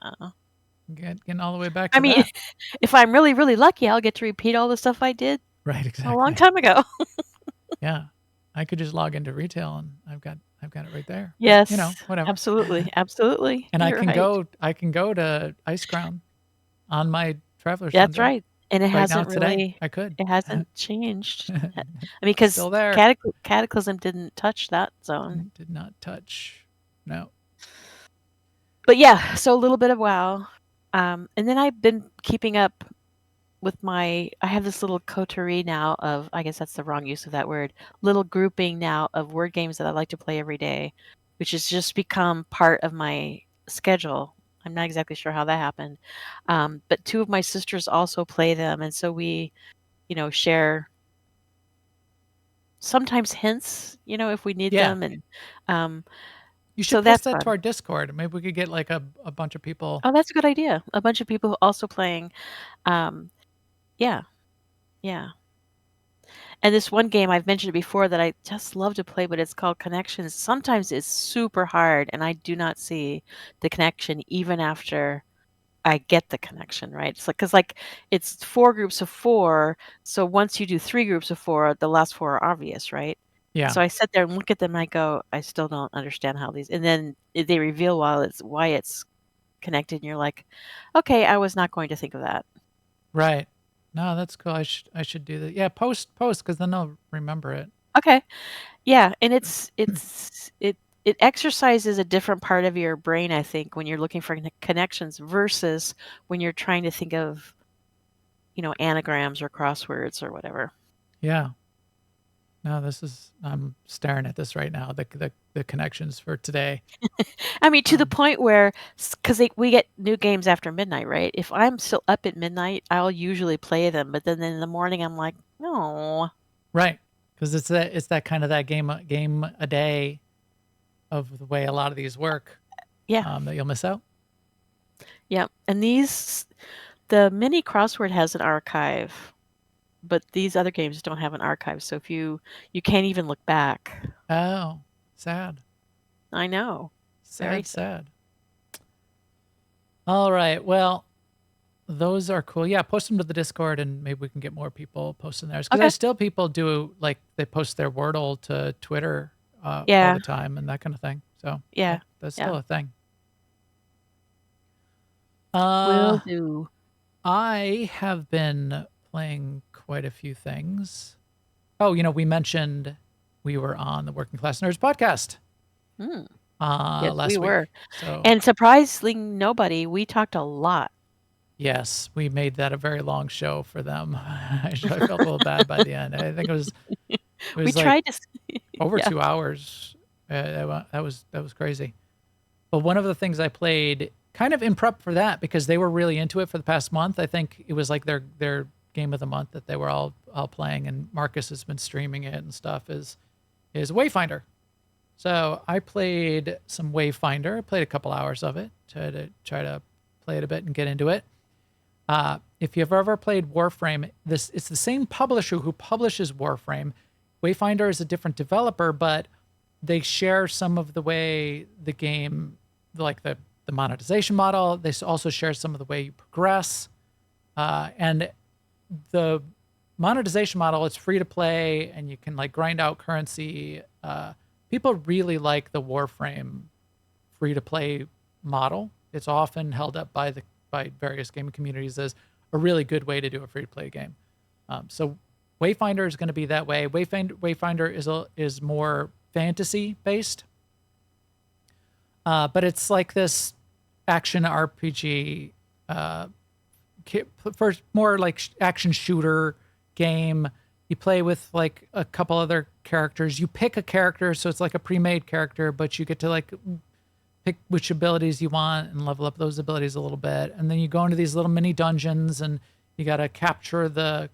Getting all the way back I to mean, that. if I'm really, really lucky, I'll get to repeat all the stuff I did Right. Exactly. a long time ago. Yeah. I could just log into retail and I've got it right there. But, Yes, whatever. absolutely, absolutely. And You're right. I can go to Ice Crown on my Traveler's That's Tundra. right. And it Right now hasn't today, really, I could. it hasn't changed. I mean, because Still there. Cataclysm didn't touch that zone. Did not touch. No. But yeah, so a little bit of WoW. And then I've been keeping up with I have this little coterie now of, I guess that's the wrong use of that word, little grouping now of word games that I like to play every day, which has just become part of my schedule. I'm not exactly sure how that happened. But two of my sisters also play them. And so we, share sometimes hints, if we need Yeah. them. And You should so post that's that to fun. our Discord. Maybe we could get like a bunch of people. Oh, that's a good idea. A bunch of people also playing. Yeah. Yeah. And this one game, I've mentioned it before, that I just love to play, but it's called Connections. Sometimes it's super hard, and I do not see the connection even after I get the connection, right? It's like, because it's 4 groups of 4, so once you do 3 groups of 4, the last 4 are obvious, right? Yeah. So I sit there and look at them and I go, I still don't understand how these, and then they reveal why it's connected, and you're like, okay, I was not going to think of that. Right. No, that's cool. I should do that. Yeah, post because then I'll remember it. Okay. Yeah, and it exercises a different part of your brain, I think, when you're looking for connections versus when you're trying to think of, anagrams or crosswords or wwhatever. Yeah. No, I'm staring at this right now. The connections for today. I mean, to the point where, because we get new games after midnight, right? If I'm still up at midnight, I'll usually play them, but then in the morning, I'm like, no. Right. Because it's that kind of that game a day of the way a lot of these work. Yeah. That you'll miss out. Yeah. And the mini crossword has an archive, but these other games don't have an archive. So if you can't even look back. Oh, sad. I know. Very Sad. All right. Well, those are cool. Yeah, post them to the Discord, and maybe we can get more people posting theirs. Because Okay. still people do, like, they post their Wordle to Twitter all Yeah. the time and that kind of thing. So Yeah. that's Yeah. still a thing. Will do. I have been playing quite a few things. Oh, we mentioned we were on the Working Class Nerds podcast Yes, last we week. were. So And surprisingly, we talked a lot. yes, we made that a very long show for them. I felt a little bad by the end. I think it was We like tried to. over Yeah. 2 hours. That was crazy. But one of the things I played kind of in prep for that, because they were really into it for the past month. I think it was like their game of the month that they were all playing, and Marcus has been streaming it and stuff, is Wayfinder. So I played some Wayfinder. I played a couple hours of it to try to play it a bit and get into it. If you've ever played Warframe, it's the same publisher who publishes Warframe. Wayfinder is a different developer, but they share some of the way the game, like the monetization model. They also share some of the way you progress. And the monetization model, it's free to play, and you can like grind out currency. People really like the Warframe free to play model. It's often held up by various gaming communities as a really good way to do a free to play game. So Wayfinder is going to be that way. Wayfinder is more fantasy based, but it's like this action RPG, first more like action shooter game. You play with like a couple other characters. You pick a character, so it's like a pre-made character, but you get to like pick which abilities you want and level up those abilities a little bit. And then you go into these little mini dungeons, and you got to capture the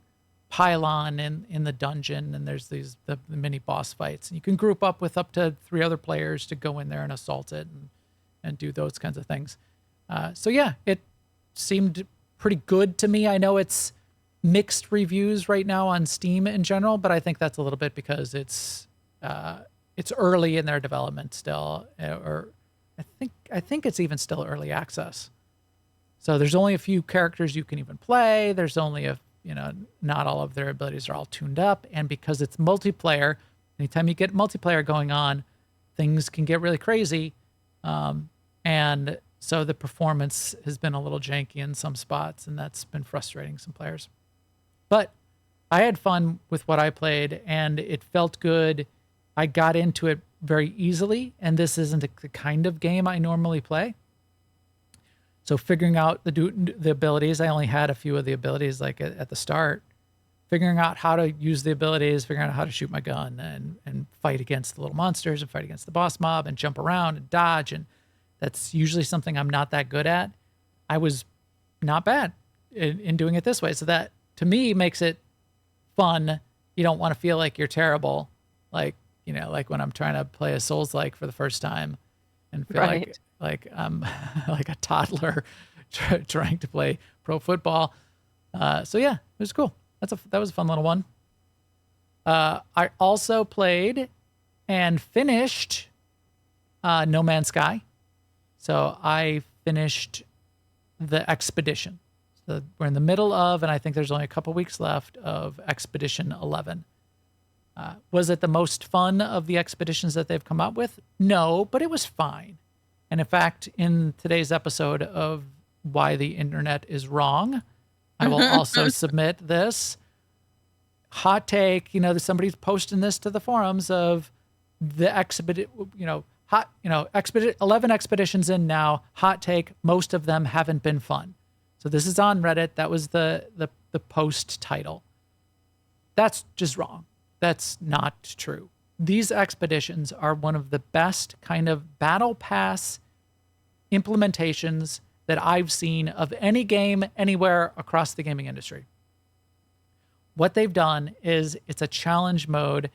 pylon in the dungeon, and there's the mini boss fights. And you can group up with up to 3 other players to go in there and assault it and do those kinds of things. So yeah, it seemed pretty good to me. I know it's mixed reviews right now on Steam in general, but I think that's a little bit because it's early in their development still, or I think it's even still early access. So there's only a few characters you can even play. There's only not all of their abilities are all tuned up, and because it's multiplayer, anytime you get multiplayer going on, things can get really crazy, and so the performance has been a little janky in some spots, and that's been frustrating some players. But I had fun with what I played, and it felt good. I got into it very easily, and this isn't the kind of game I normally play. So figuring out the abilities, I only had a few of the abilities like at the start. Figuring out how to use the abilities, figuring out how to shoot my gun and fight against the little monsters and fight against the boss mob and jump around and dodge. And that's usually something I'm not that good at. I was not bad in doing it this way. So that, to me, makes it fun. You don't want to feel like you're terrible. Like when I'm trying to play a Souls-like for the first time and feel like I'm like a toddler trying to play pro football. So yeah, it was cool. That was a fun little one. I also played and finished No Man's Sky. So I finished the Expedition. So we're in the middle of, and I think there's only a couple weeks left of Expedition 11. Was it the most fun of the expeditions that they've come up with? No, but it was fine. And in fact, in today's episode of Why the Internet is Wrong, I will also submit this hot take. Somebody's posting this to the forums of the 11 expeditions in now. Hot take, most of them haven't been fun. So this is on Reddit. That was the post title. That's just wrong. That's not true. These expeditions are one of the best kind of battle pass implementations that I've seen of any game anywhere across the gaming industry. What they've done is it's a challenge mode,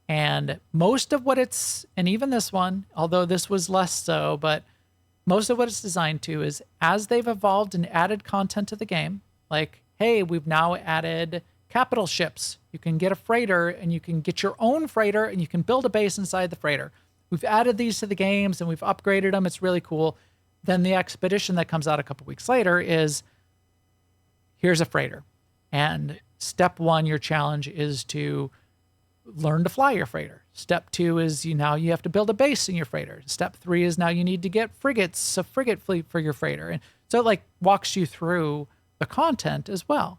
and most of what and even this one, although this was less so, but most of what it's designed to is as they've evolved and added content to the game, like, hey, we've now added capital ships. You can get a freighter and you can get your own freighter and you can build a base inside the freighter. We've added these to the games and we've upgraded them. It's really cool. Then the expedition that comes out a couple weeks later is, here's a freighter. And step 1, your challenge is to learn to fly your freighter. Step 2 is you have to build a base in your freighter. Step 3 is now you need to get frigates, a frigate fleet for your freighter. And so it walks you through the content as well.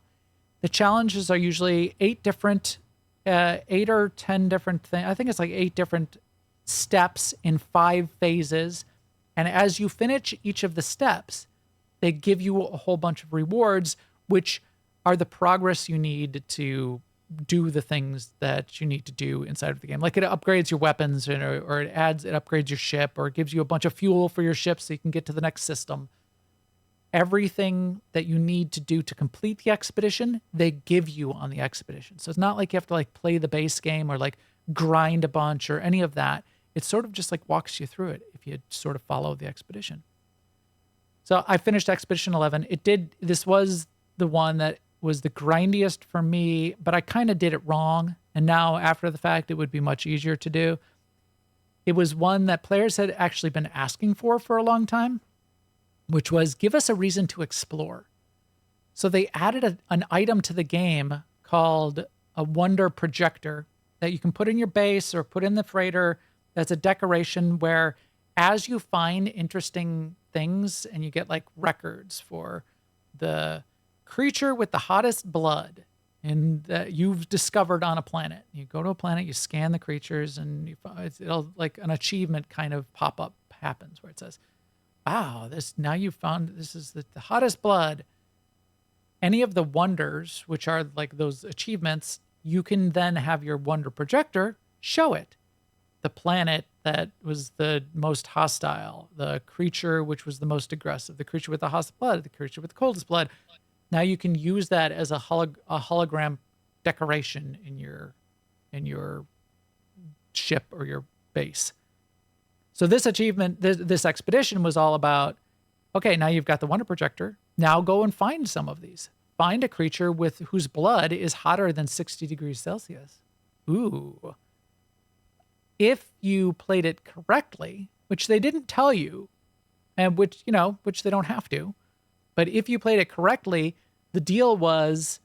The challenges are usually 8 or 10 different things. I think it's 8 different steps in 5 phases. And as you finish each of the steps, they give you a whole bunch of rewards, which are the progress you need to do the things that you need to do inside of the game. Like it upgrades your weapons or it upgrades your ship, or it gives you a bunch of fuel for your ship so you can get to the next system. Everything that you need to do to complete the expedition, they give you on the expedition. So it's not like you have to play the base game or grind a bunch or any of that. It sort of just walks you through it if you sort of follow the expedition. So I finished Expedition 11. This was the one that was the grindiest for me, but I kind of did it wrong. And now after the fact, it would be much easier to do. It was one that players had actually been asking for a long time, which was give us a reason to explore. So they added an item to the game called a wonder projector that you can put in your base or put in the freighter. That's a decoration where as you find interesting things and you get records for the creature with the hottest blood and that you've discovered on a planet. You go to a planet, you scan the creatures, and it'll an achievement kind of pop up happens where it says, wow, now you've found this is the hottest blood. Any of the wonders, which are those achievements, you can then have your wonder projector show it. The planet that was the most hostile, the creature which was the most aggressive, the creature with the hottest blood, the creature with the coldest blood. Now you can use that as a hologram decoration in your ship or your base. So this achievement, this expedition was all about, okay, now you've got the wonder projector. Now go and find some of these. Find a creature whose blood is hotter than 60 degrees Celsius. Ooh. If you played it correctly, which they didn't tell you, and which they don't have to, but if you played it correctly, the deal was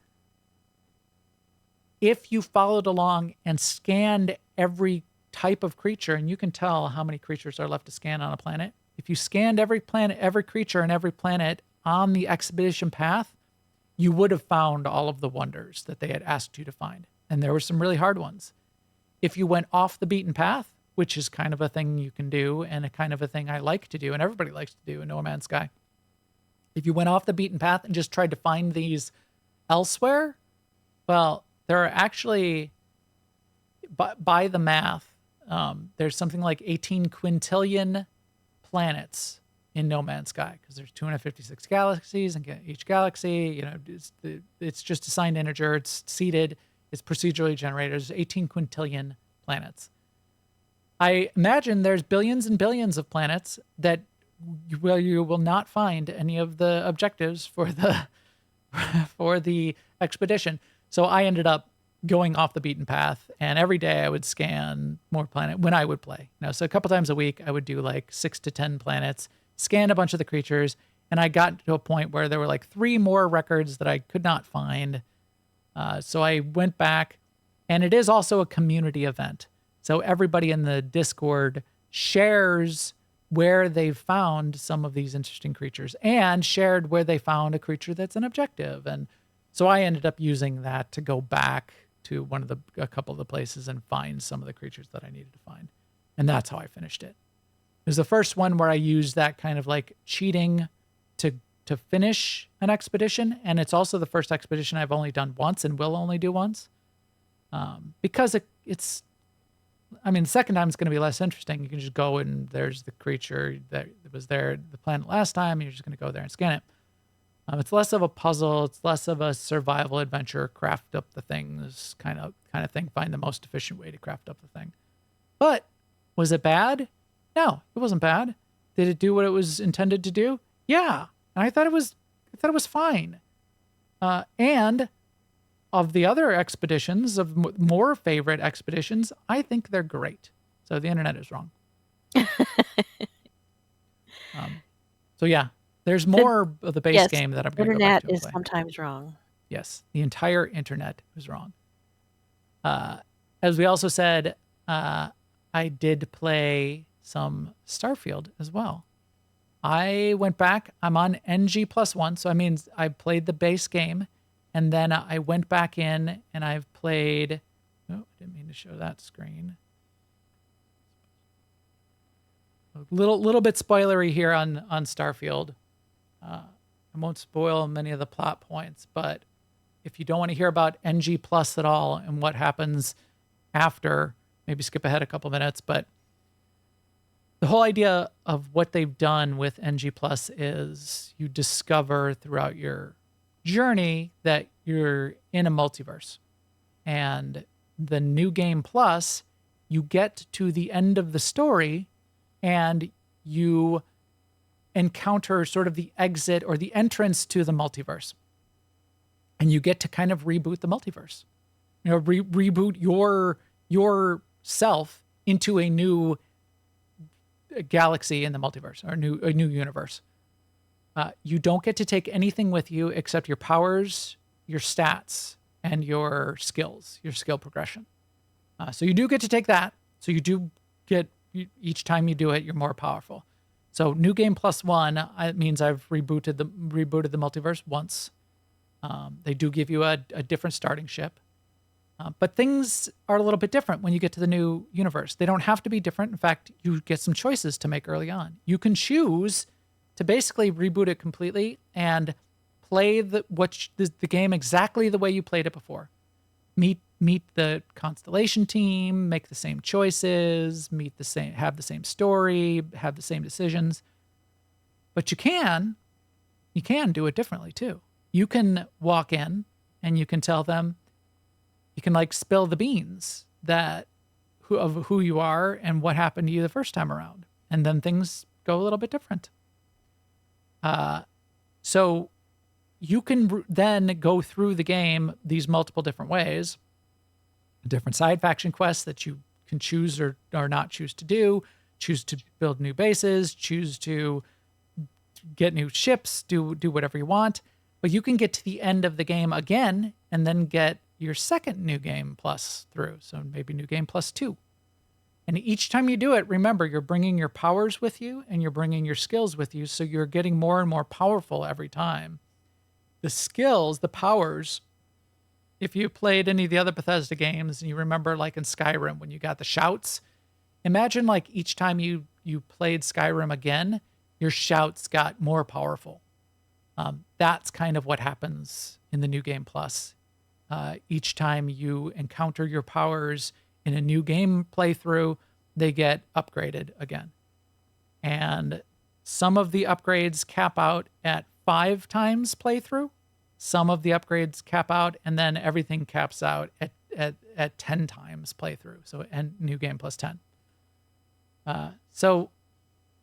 if you followed along and scanned every type of creature, and you can tell how many creatures are left to scan on a planet. If you scanned every planet, every creature and every planet on the expedition path, you would have found all of the wonders that they had asked you to find. And there were some really hard ones. If you went off the beaten path, which is kind of a thing you can do and a kind of a thing I like to do and everybody likes to do in No Man's Sky. If you went off the beaten path and just tried to find these elsewhere, well, there are actually, by the math, there's something like 18 quintillion planets in No Man's Sky because there's 256 galaxies, and each galaxy, it's just assigned integer, it's seeded, it's procedurally generated. There's 18 quintillion planets. I imagine there's billions and billions of planets that you will not find any of the objectives for the expedition. So I ended up going off the beaten path, and every day I would scan more planet when I would play. So a couple times a week I would do 6 to 10 planets, scan a bunch of the creatures, and I got to a point where there were 3 more records that I could not find. So I went back, And it is also a community event. So everybody in the Discord shares where they've found some of these interesting creatures and shared where they found a creature that's an objective. And so I ended up using that to go back to a couple of the places and find some of the creatures that I needed to find. And that's how I finished it. It was the first one where I used that kind of like cheating to finish an expedition. And it's also the first expedition I've only done once and will only do once. Because it's, I mean, the second time it's going to be less interesting. You can just go and there's the creature that was there, the planet last time, and you're just going to go there and scan it. It's less of a puzzle. It's less of a survival adventure, craft up the things kind of thing, find the most efficient way to craft up the thing. But was it bad? No, it wasn't bad. Did it do what it was intended to do? Yeah. And I thought it was fine. And of the other expeditions, of more favorite expeditions, I think they're great. So the internet is wrong. So yeah, there's more of the base game that I'm going to go back to Internet is play. sometimes wrong. Yes, the entire internet was wrong. As we also said, I did play some Starfield as well. I went back. I'm on NG +1, so that means I played the base game, and then I went back in and I've played. Oh, I didn't mean to show that screen. A little bit spoilery here on Starfield. I won't spoil many of the plot points, but if you don't want to hear about NG Plus at all and what happens after, maybe skip ahead a couple minutes. But the whole idea of what they've done with NG Plus is you discover throughout your journey that you're in a multiverse. And the new game plus, you get to the end of the story and you encounter sort of the exit or the entrance to the multiverse. And you get to kind of reboot the multiverse. You know, reboot your self into a new galaxy in the multiverse or a new universe. You don't get to take anything with you except your powers, your stats, and your skills, your skill progression. So you do get to take that. So you do get, each time you do it, you're more powerful. So new game +1, it means I've rebooted the multiverse once. They do give you a different starting ship. But things are a little bit different when you get to the new universe. They don't have to be different. In fact, you get some choices to make early on. You can choose to basically reboot it completely and play the game exactly the way you played it before. Meet the Constellation team, make the same choices, have the same story, have the same decisions. But you can do it differently too. You can walk in and you can tell them, you can like spill the beans of who you are and what happened to you the first time around. And then things go a little bit different. So you can then go through the game these multiple different ways, different side faction quests that you can choose or not choose to do, choose to build new bases, choose to get new ships, do whatever you want. But you can get to the end of the game again and then get your second new game plus through. So maybe new game +2. And each time you do it, remember, you're bringing your powers with you and you're bringing your skills with you. So you're getting more and more powerful every time. The skills, the powers, if you played any of the other Bethesda games and you remember like in Skyrim when you got the shouts, imagine like each time you played Skyrim again, your shouts got more powerful. That's kind of what happens in the new game plus. Each time you encounter your powers in a new game playthrough, they get upgraded again. And some of the upgrades cap out at 5 times playthrough. Some of the upgrades cap out, and then everything caps out at 10 times playthrough. So and new game +10. So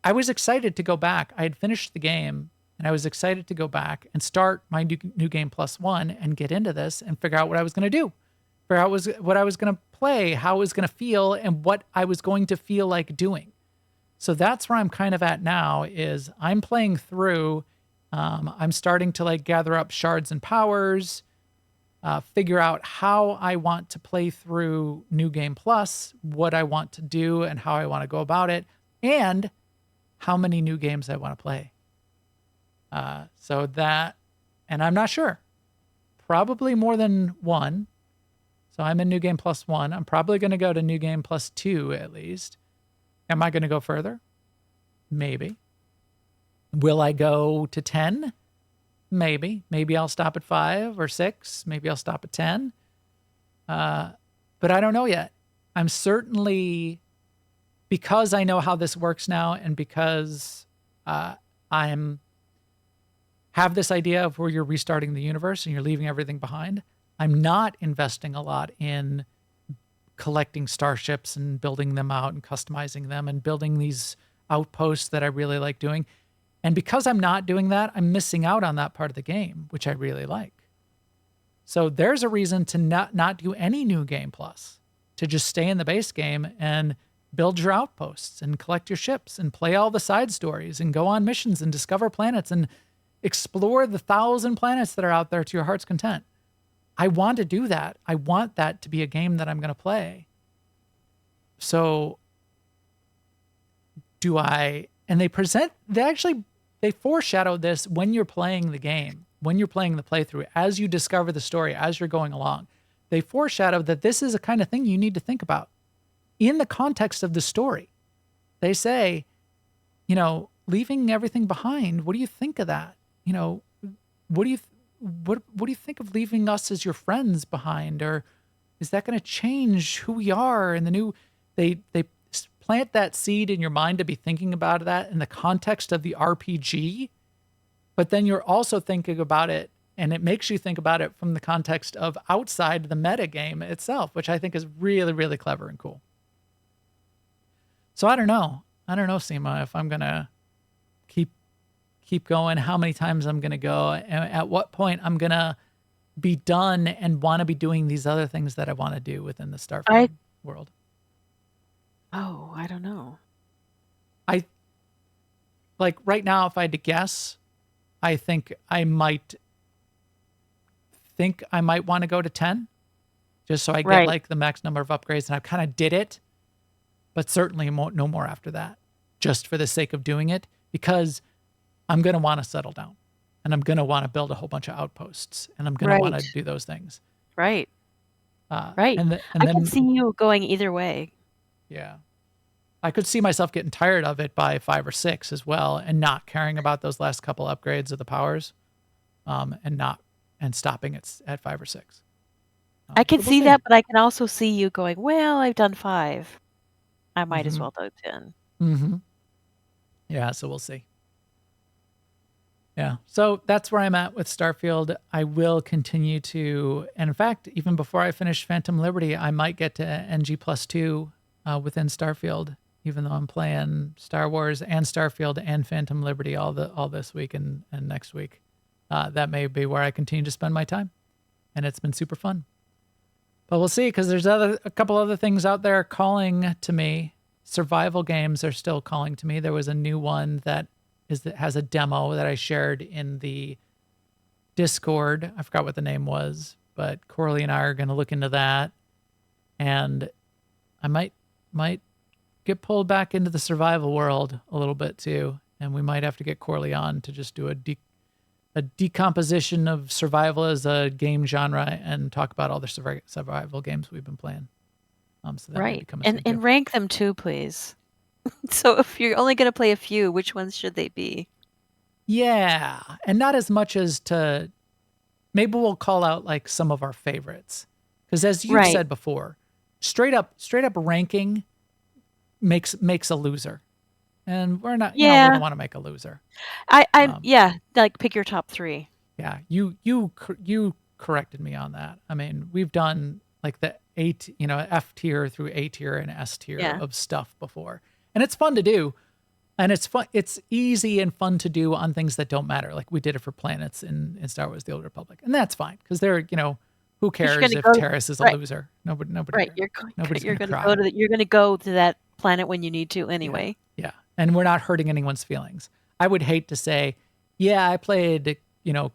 I was excited to go back. I had finished the game, and I was excited to go back and start my new game +1 and get into this and figure out what I was going to do. Figure out what I was going to play, how it was going to feel, and what I was going to feel like doing. So that's where I'm kind of at now is I'm playing through. I'm starting to like gather up shards and powers. figure out how I want to play through New Game Plus, what I want to do and how I want to go about it, and how many new games I want to play. So that, and I'm not sure, probably more than one. So I'm in New Game Plus 1. I'm probably going to go to New Game Plus 2 at least. Am I going to go further? Maybe. Will I go to 10? Maybe. Maybe I'll stop at 5 or 6. Maybe I'll stop at 10. But I don't know yet. I'm certainly, because I know how this works now, and because I'm have this idea of where you're restarting the universe and you're leaving everything behind, I'm not investing a lot in collecting starships and building them out and customizing them and building these outposts that I really like doing. And because I'm not doing that, I'm missing out on that part of the game, which I really like. So there's a reason to not do any New Game Plus, to just stay in the base game and build your outposts and collect your ships and play all the side stories and go on missions and discover planets and explore the 1,000 planets that are out there to your heart's content. I want to do that. I want that to be a game that I'm going to play. So do I, and they foreshadow this when you're playing the game, when you're playing the playthrough, as you discover the story, as you're going along. They foreshadow that this is a kind of thing you need to think about in the context of the story. They say, leaving everything behind, what do you think of that? What do you think of leaving us as your friends behind? Or is that going to change who we are? And they plant that seed in your mind to be thinking about that in the context of the RPG, but then you're also thinking about it, and it makes you think about it from the context of outside the meta game itself, which I think is really, really clever and cool. So I don't know, Sema, if I'm going to keep going, how many times I'm going to go, and at what point I'm going to be done and want to be doing these other things that I want to do within the Starfield world. Oh, I don't know. Like right now, if I had to guess, I think I might want to go to 10, just so I get like the max number of upgrades, and I kind of did it, but certainly no more after that, just for the sake of doing it, because I'm going to want to settle down, and I'm going to want to build a whole bunch of outposts, and I'm going to want to do those things. Right. Right. And I can see you going either way. Yeah. I could see myself getting tired of it by 5 or 6 as well, and not caring about those last couple upgrades of the powers, and stopping at 5 or 6. I can see that, but I can also see you going, well, I've done 5. I might as well do 10. Mm-hmm. Yeah, so we'll see. Yeah, so that's where I'm at with Starfield. I will continue to, and in fact, even before I finish Phantom Liberty, I might get to NG plus 2 within Starfield, even though I'm playing Star Wars and Starfield and Phantom Liberty all this week and next week. That may be where I continue to spend my time, and it's been super fun. But we'll see, because there's a couple other things out there calling to me. Survival games are still calling to me. There was a new one that has a demo that I shared in the Discord. I forgot what the name was, but Corley and I are going to look into that, and I might get pulled back into the survival world a little bit too, and we might have to get Corley on to just do a decomposition of survival as a game genre and talk about all the survival games we've been playing. So that may be coming soon, too. And rank them too, please. So if you're only going to play a few, which ones should they be? Yeah, and not as much as to, maybe we'll call out like some of our favorites, because as you've said before, straight up ranking makes a loser, and we're not. We don't want to make a loser. Like pick your top 3. Yeah, you corrected me on that. I mean, we've done like the F tier through A tier and S tier of stuff before, and it's fun to do. And it's fun. It's easy and fun to do on things that don't matter. Like we did it for planets in Star Wars: The Old Republic, and that's fine because they're, who cares if Terrace is a loser? Nobody. Right. Nobody's You're going to go to that planet when you need to anyway. Yeah. And we're not hurting anyone's feelings. I would hate to say, yeah, I played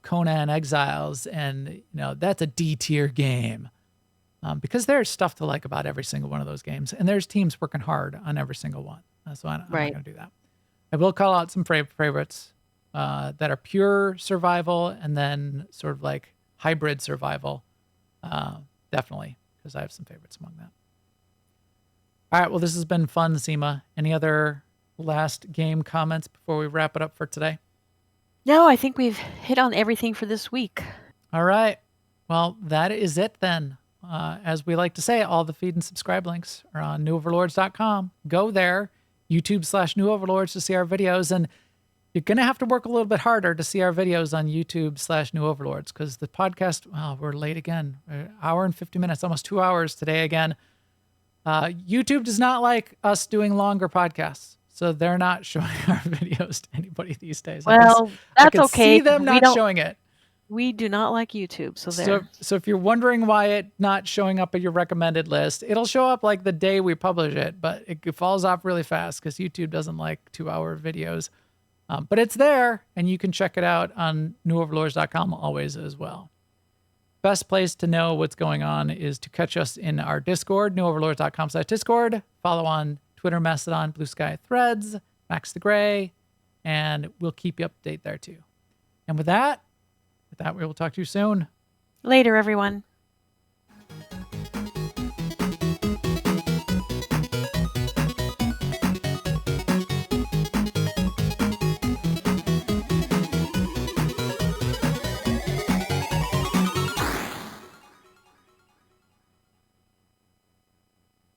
Conan Exiles, and that's a D tier game, because there's stuff to like about every single one of those games, and there's teams working hard on every single one. So I'm not Right. going to do that. I will call out some favorites that are pure survival and then sort of like hybrid survival, definitely, because I have some favorites among that. All right, well, this has been fun, Sema. Any other last game comments before we wrap it up for today? No, I think we've hit on everything for this week. All right. Well, that is it then. As we like to say, all the feed and subscribe links are on newoverlords.com. Go there, YouTube/newoverlords to see our videos. And you're going to have to work a little bit harder to see our videos on YouTube/newoverlords, because the podcast, we're late again. An hour and 50 minutes, almost 2 hours today again. YouTube does not like us doing longer podcasts, so they're not showing our videos to anybody these days. Well, I that's can okay. see them not showing it. We do not like YouTube, so there. So if you're wondering why it's not showing up at your recommended list, it'll show up like the day we publish it, but it falls off really fast because YouTube doesn't like 2-hour videos. But it's there, and you can check it out on newoverlords.com always as well. Best place to know what's going on is to catch us in our Discord, newoverlords.com/Discord. Follow on Twitter, Mastodon, Blue Sky, Threads, Max the Gray, and we'll keep you updated there too. And with that, we will talk to you soon. Later, everyone.